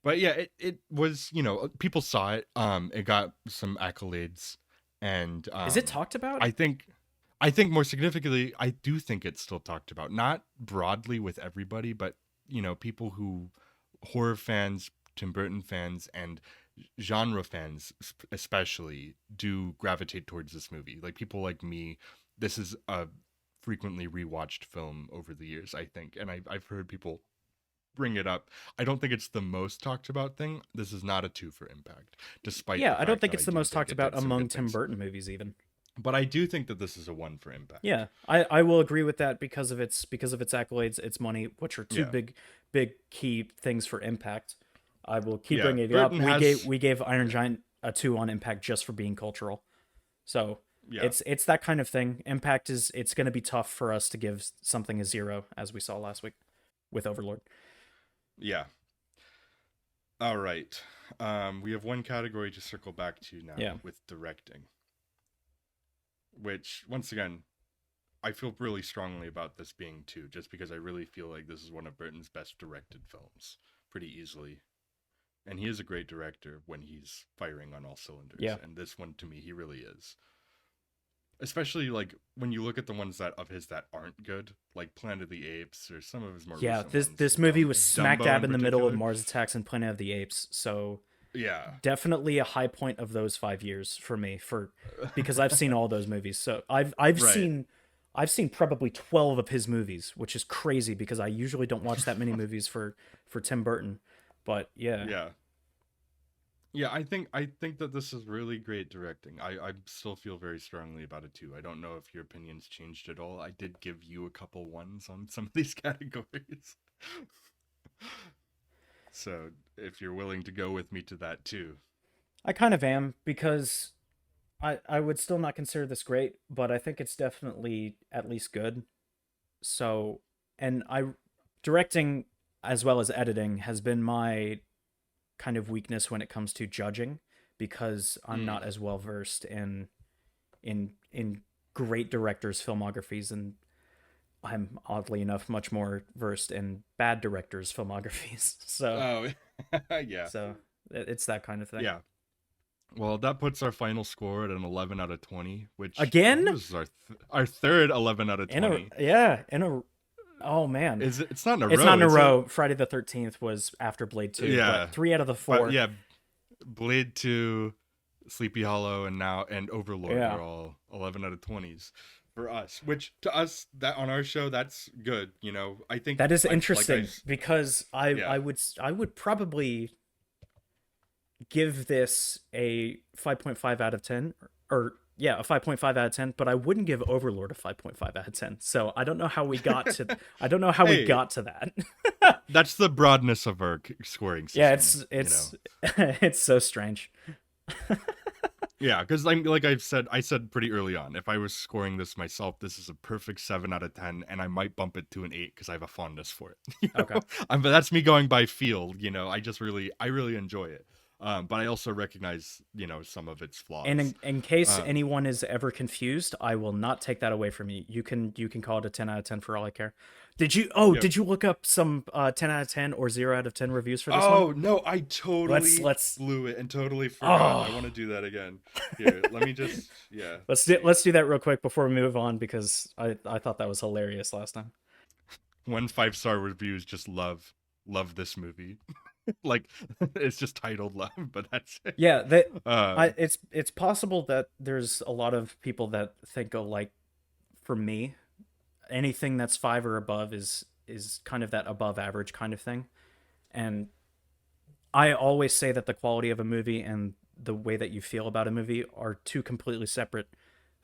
But yeah, it was, people saw it. It got some accolades and Is it talked about? I think I think more significantly, I do think it's still talked about. Not broadly with everybody, but people who horror fans, Tim Burton fans and genre fans especially do gravitate towards this movie. Like people like me, this is a frequently rewatched film over the years, I think. And I've heard people bring it up. I don't think it's the most talked about thing. This is not a 2 for impact, despite Yeah, the I don't fact think that I it's the do most think talked it about did some among good Tim things. Burton movies, even. But I do think that this is a 1 for impact. Yeah, I will agree with that because of its accolades, its money, which are two Yeah. big key things for Impact. I will keep Yeah. bringing it up. Burton has. We gave Iron Yeah. Giant a 2 on Impact just for being cultural. So Yeah. it's that kind of thing. Impact is it's going to be tough for us to give something a 0 as we saw last week with Overlord. Yeah. All right. We have one category to circle back to now Yeah. with directing, which once again, I feel really strongly about this being 2, just because I really feel like this is one of Burton's best directed films, pretty easily. And he is a great director when he's firing on all cylinders. Yeah. And this one, to me, he really is. Especially like when you look at the ones that of his that aren't good, like Planet of the Apes or some of his more Yeah, recent ones. this movie was smack Dumbo dab in in the middle of particular. Mars Attacks and Planet of the Apes. So Yeah. definitely a high point of those 5 years for me because I've seen all those movies. So I've Right. seen probably 12 of his movies, which is crazy because I usually don't watch that many movies for Tim Burton. But yeah. Yeah. Yeah, I think that this is really great directing. I still feel very strongly about it too. I don't know if your opinions changed at all. I did give you a couple ones on some of these categories. So if you're willing to go with me to that too. I kind of am because I would still not consider this great, but I think it's definitely at least good. So, and I directing as well as editing has been my kind of weakness when it comes to judging because I'm Mm. not as well versed in great directors' filmographies, and I'm oddly enough much more versed in bad directors' filmographies. Oh, yeah, So it's that kind of thing. yeah. Well, that puts our final score at an 11 out of 20, which I think Again, this is our third 11 out of in a 20. yeah, in a oh man, Is it, it's not in a it's not row. in a It's a row. Friday the 13th was after Blade 2, but yeah, 3 out of the but 4. yeah, Blade 2, Sleepy Hollow, and Overlord Yeah. are all 11 out of 20s for us. Which to us, that on our show, that's good. I think That is like I interesting because yeah. I would probably give this a 5.5 out of 10, or yeah, a 5.5 out of 10, but I wouldn't give Overlord a 5.5 out of 10. So I don't know how we Hey, got to that. that's the broadness of our scoring Yeah, system. it's it's so strange. Yeah, because like I said pretty early on, if I was scoring this myself, this is a perfect 7 out of 10, and I might bump it to an 8 because I have a fondness for it. Okay. But that's me going by feel. I really enjoy it. But I also recognize some of its And flaws. in case Um, anyone is ever confused, I will not take that away from you. You can call it a 10 out of 10 for all I care. yeah. Did you look up some 10 out of 10 or 0 out of 10 reviews for this one? Oh no, I totally Let's blew it and totally forgot. I oh want to do that again. Here, let me just see. let's do that real quick before we move on because I thought that was hilarious last time. One 5-star reviews just love this movie. Like it's just titled love, but that's it. Yeah, Um, it's possible that there's a lot of people that think, oh, like for me, anything that's 5 or above is kind of that above average kind of thing. And I always say that the quality of a movie and the way that you feel about a movie are two completely separate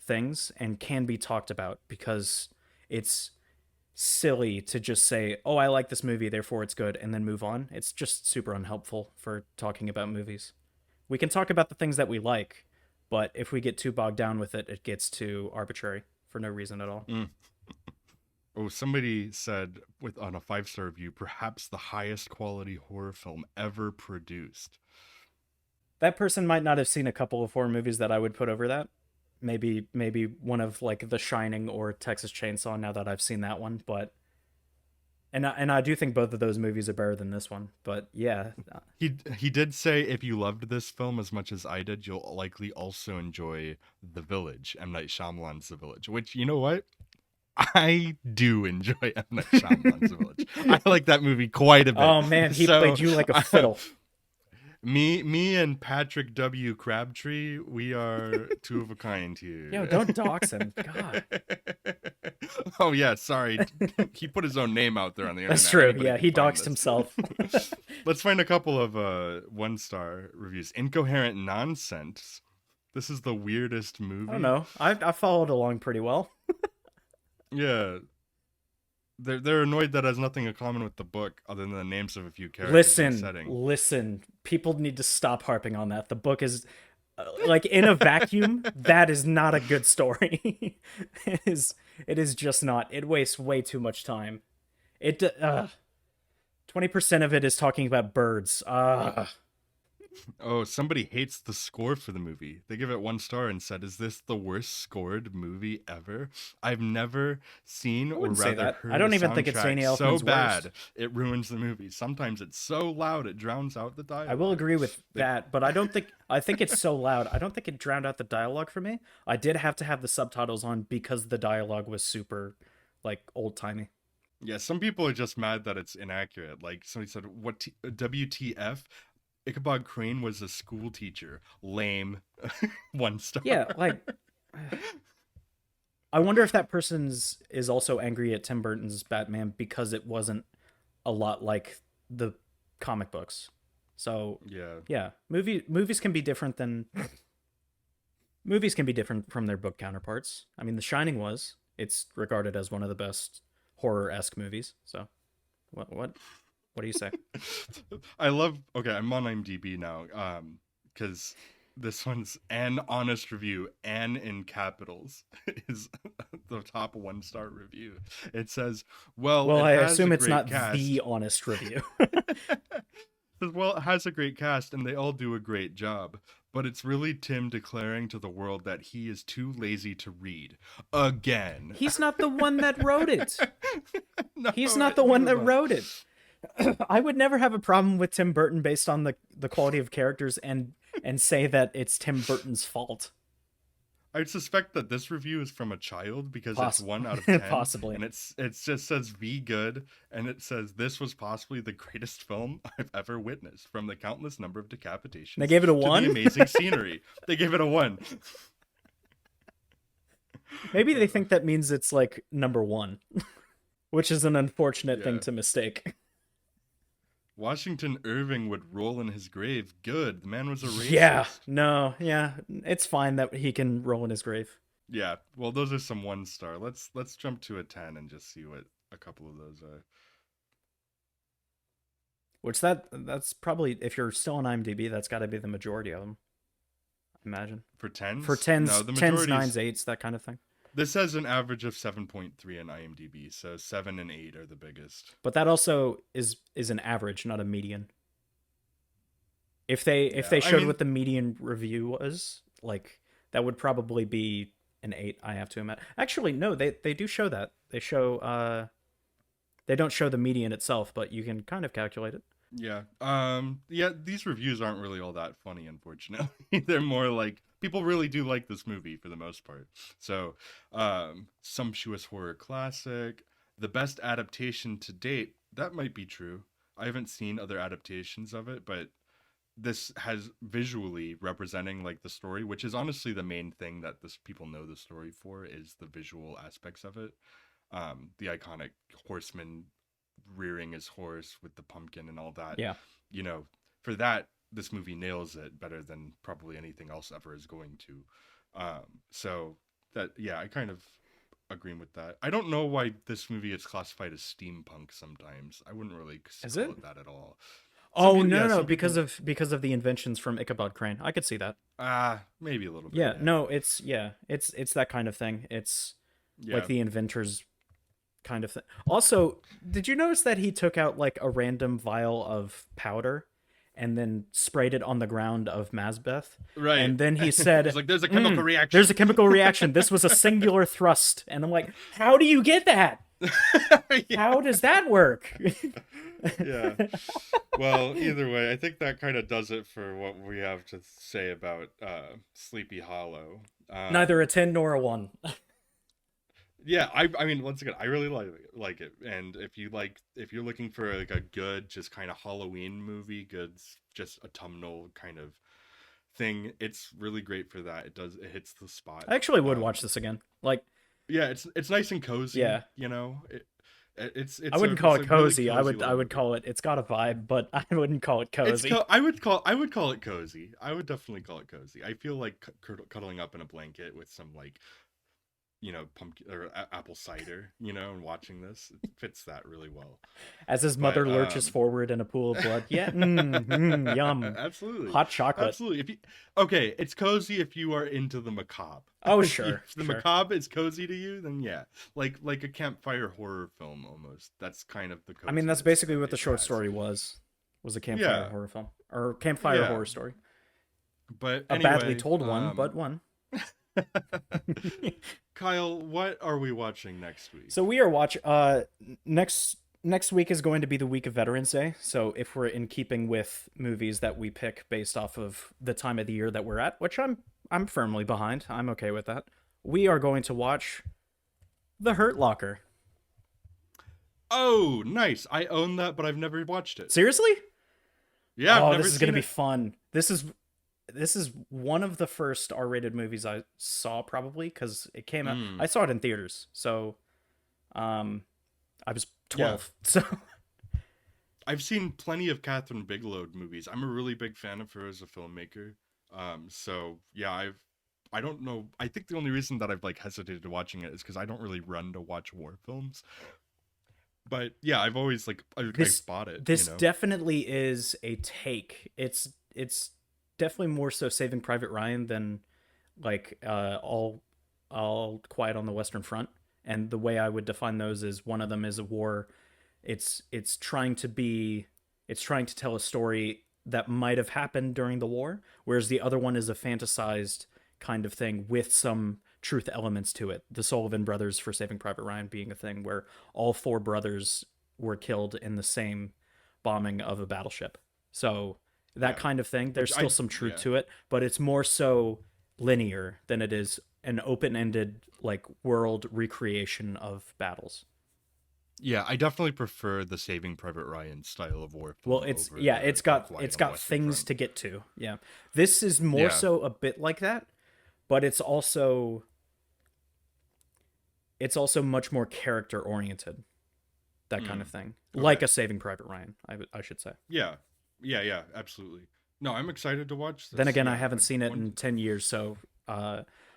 things and can be talked about because it's silly to just say, "Oh, I like this movie, therefore it's good," and then move on. It's just super unhelpful for talking about movies. We can talk about the things that we like, but if we get too bogged down with it, it gets too arbitrary for no reason at all. mm. Oh, somebody said with on a 5-star review, perhaps the highest quality horror film ever produced. That person might not have seen a couple of horror movies that I would put over that. Maybe one of like The Shining or Texas Chainsaw now that I've seen that one, but and I do think both of those movies are better than this one. But yeah, He did say if you loved this film as much as I did, you'll likely also enjoy The Village, M. Night Shyamalan's The Village. Which you know what? I do enjoy M. Night Shyamalan's The Village. I like that movie quite a bit. oh man, he So played you like a fiddle. me and Patrick W. Crabtree, we are two of a kind Yo, here. don't dox him. God. Oh yeah, sorry. He put his own name out there on the internet. That's true. Anybody Yeah, can he find doxed this. himself. Let's find a couple of 1-star reviews. Incoherent nonsense. This is the weirdest I don't movie. know. I followed along pretty well. Yeah, they're annoyed that it has nothing in common with the book other than the names of a few characters and Listen, setting. listen. People need to stop harping on that. The book is like in a vacuum. That is not a good story. It is just not. It wastes way too much time. 20% of it is talking about birds. Oh, somebody hates the score for the movie. They give it 1 star and said, "Is this the worst scored movie ever? I've never seen I or wouldn't say rather that. I heard a don't even think it's Danny soundtrack so Elfman's worst. bad it ruins the movie. Sometimes it's so loud it drowns out the I will dialogue." agree with They, that, but I think it's so loud. I don't think it drowned out the dialogue for me. I did have to have the subtitles on because the dialogue was super like old-timey. yeah, some people are just mad that it's inaccurate. Like somebody said, WTF? Ichabod Crane was a school teacher. Lame. 1 star. Yeah, like I wonder if that person's is also angry at Tim Burton's Batman because it wasn't a lot like the comic books. So, Yeah. yeah, movies can be different from their book counterparts. I mean, The Shining was. It's regarded as one of the best horror-esque movies. So, what do you say? I love. Okay, I'm on IMDb now. Because This one's an honest review, and in capitals, is the top 1-star review. It says, well, Well, it I has a assume it's great not cast. the honest review. Well, it has a great cast and they all do a great job, but it's really Tim declaring to the world that he is too lazy to read. Again. He's not the one that wrote it. No, He's not the one neither that of us. wrote it. I would never have a problem with Tim Burton based on the quality of characters and say that it's Tim Burton's fault. I suspect that this review is from a child because it's 1 out of 10. Possibly. And it just says "Be good," and it says this was possibly the greatest film I've ever witnessed, from the countless number of decapitations. They gave it a 1? To the amazing scenery. They gave it a 1. Maybe they think that means it's like number 1, which is an unfortunate thing Yeah. to mistake. Washington Irving would roll in his grave. Good. The man was a racist. Yeah, no, yeah, it's fine that he can roll in his grave. Yeah. Well, those are some 1-star. Let's jump to a 10 and just see what a couple of those are. Which that's probably, if you're still on IMDb, that's got to be the majority of them. I imagine. For 10s? For 10s, No, the 10s, majority 9s, 8s, that kind of thing. This has an average of 7.3 on IMDb, so 7 and 8 are the biggest. But that also is an average, not a median. If they showed what the median review was, like, that would probably be an 8, I have to imagine. Actually, no, they do show that. They show they don't show the median itself, but you can kind of calculate it. Yeah. Yeah, these reviews aren't really all that funny, unfortunately. They're more like people really do like this movie for the most part. So, sumptuous horror classic, the best adaptation to date. That might be true. I haven't seen other adaptations of it, but this has visually representing like the story, which is honestly the main thing that this people know the story for, is the visual aspects of it. The iconic horseman rearing his horse with the pumpkin and all that. Yeah. You know, for that, this movie nails it better than probably anything else ever is going to. So that, yeah, I kind of agree with that. I don't know why this movie is classified as steampunk sometimes. I wouldn't really call it that at all. Oh, no, because of the inventions from Ichabod Crane. I could see that. Maybe a little bit. Yeah, no, it's that kind of thing. It's like the inventors kind of thing. Also, did you notice that he took out like a random vial of powder and then sprayed it on the ground of Mazbeth? Right. And then he said, it's like, there's a chemical reaction. There's a chemical reaction. This was a singular thrust. And I'm like, how do you get that? Yeah. How does that work? Yeah. Well, either way, I think that kind of does it for what we have to say about Sleepy Hollow. Neither a 10 nor a 1. Yeah, I mean, once again, I really like it, and if you're looking for like a good, just kind of Halloween movie, just autumnal kind of thing, it's really great for that. It hits the spot. I actually would watch this again. Like, yeah, it's nice and cozy. Yeah, you know, it's. I wouldn't call it cozy. Really I would call it. It's got a vibe, but I wouldn't call it cozy. I would call it cozy. I would definitely call it cozy. I feel like cuddling up in a blanket with some like, you know, pumpkin or apple cider, you know, and watching this, it fits that really well. As his mother lurches forward in a pool of blood. Yeah, yum. Absolutely. Hot chocolate. Absolutely. It's cozy if you are into the macabre. Oh, sure. If the macabre is cozy to you, then yeah, like a campfire horror film almost. That's kind of the. I mean, that's basically what the short story was a campfire horror film or campfire horror story. But a anyway, badly told one, but one. Kyle, what are we watching next week? So we are watching next week is going to be the week of Veterans Day. So if we're in keeping with movies that we pick based off of the time of the year that we're at, which I'm firmly behind. I'm okay with that. We are going to watch The Hurt Locker. Oh, nice. I own that, but I've never watched it. Seriously? Yeah, I've never this is going to be it. fun. This is one of the first R-rated movies I saw, probably, because it came out. I saw it in theaters, so I was 12. Yeah. So I've seen plenty of Catherine Bigelow movies. I'm a really big fan of her as a filmmaker. So yeah, I don't know. I think the only reason that I've like hesitated to watching it is because I don't really run to watch war films. But yeah, I've always like I bought it. This definitely is a take. It's definitely more so Saving Private Ryan than like all Quiet on the Western Front. And the way I would define those is one of them is a war. It's trying to be it's trying to tell a story that might have happened during the war, whereas the other one is a fantasized kind of thing with some truth elements to it. The Sullivan brothers for Saving Private Ryan being a thing where all four brothers were killed in the same bombing of a battleship. So that kind of thing, there's still some truth to it, but it's more so linear than it is an open-ended like world recreation of battles. Yeah, I definitely prefer the Saving Private Ryan style of war. Well, it's got things to get to. Yeah, this is more so a bit like that, but it's also much more character oriented. That kind of thing, like a Saving Private Ryan, I should say. Yeah, absolutely. No, I'm excited to watch this. Then again, I haven't seen it in 10 years, so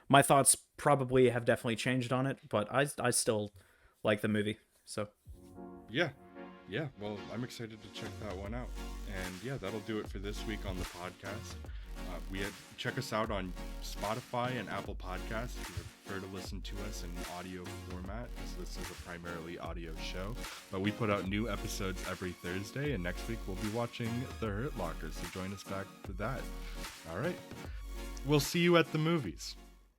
my thoughts probably have definitely changed on it, but I still like the movie. So yeah, well, I'm excited to check that one out. And yeah, that'll do it for this week on the podcast. Check us out on Spotify and Apple Podcasts if you prefer to listen to us in audio format, as this is a primarily audio show. But we put out new episodes every Thursday, and next week we'll be watching The Hurt Locker, so join us back for that. All right, we'll see you at the movies.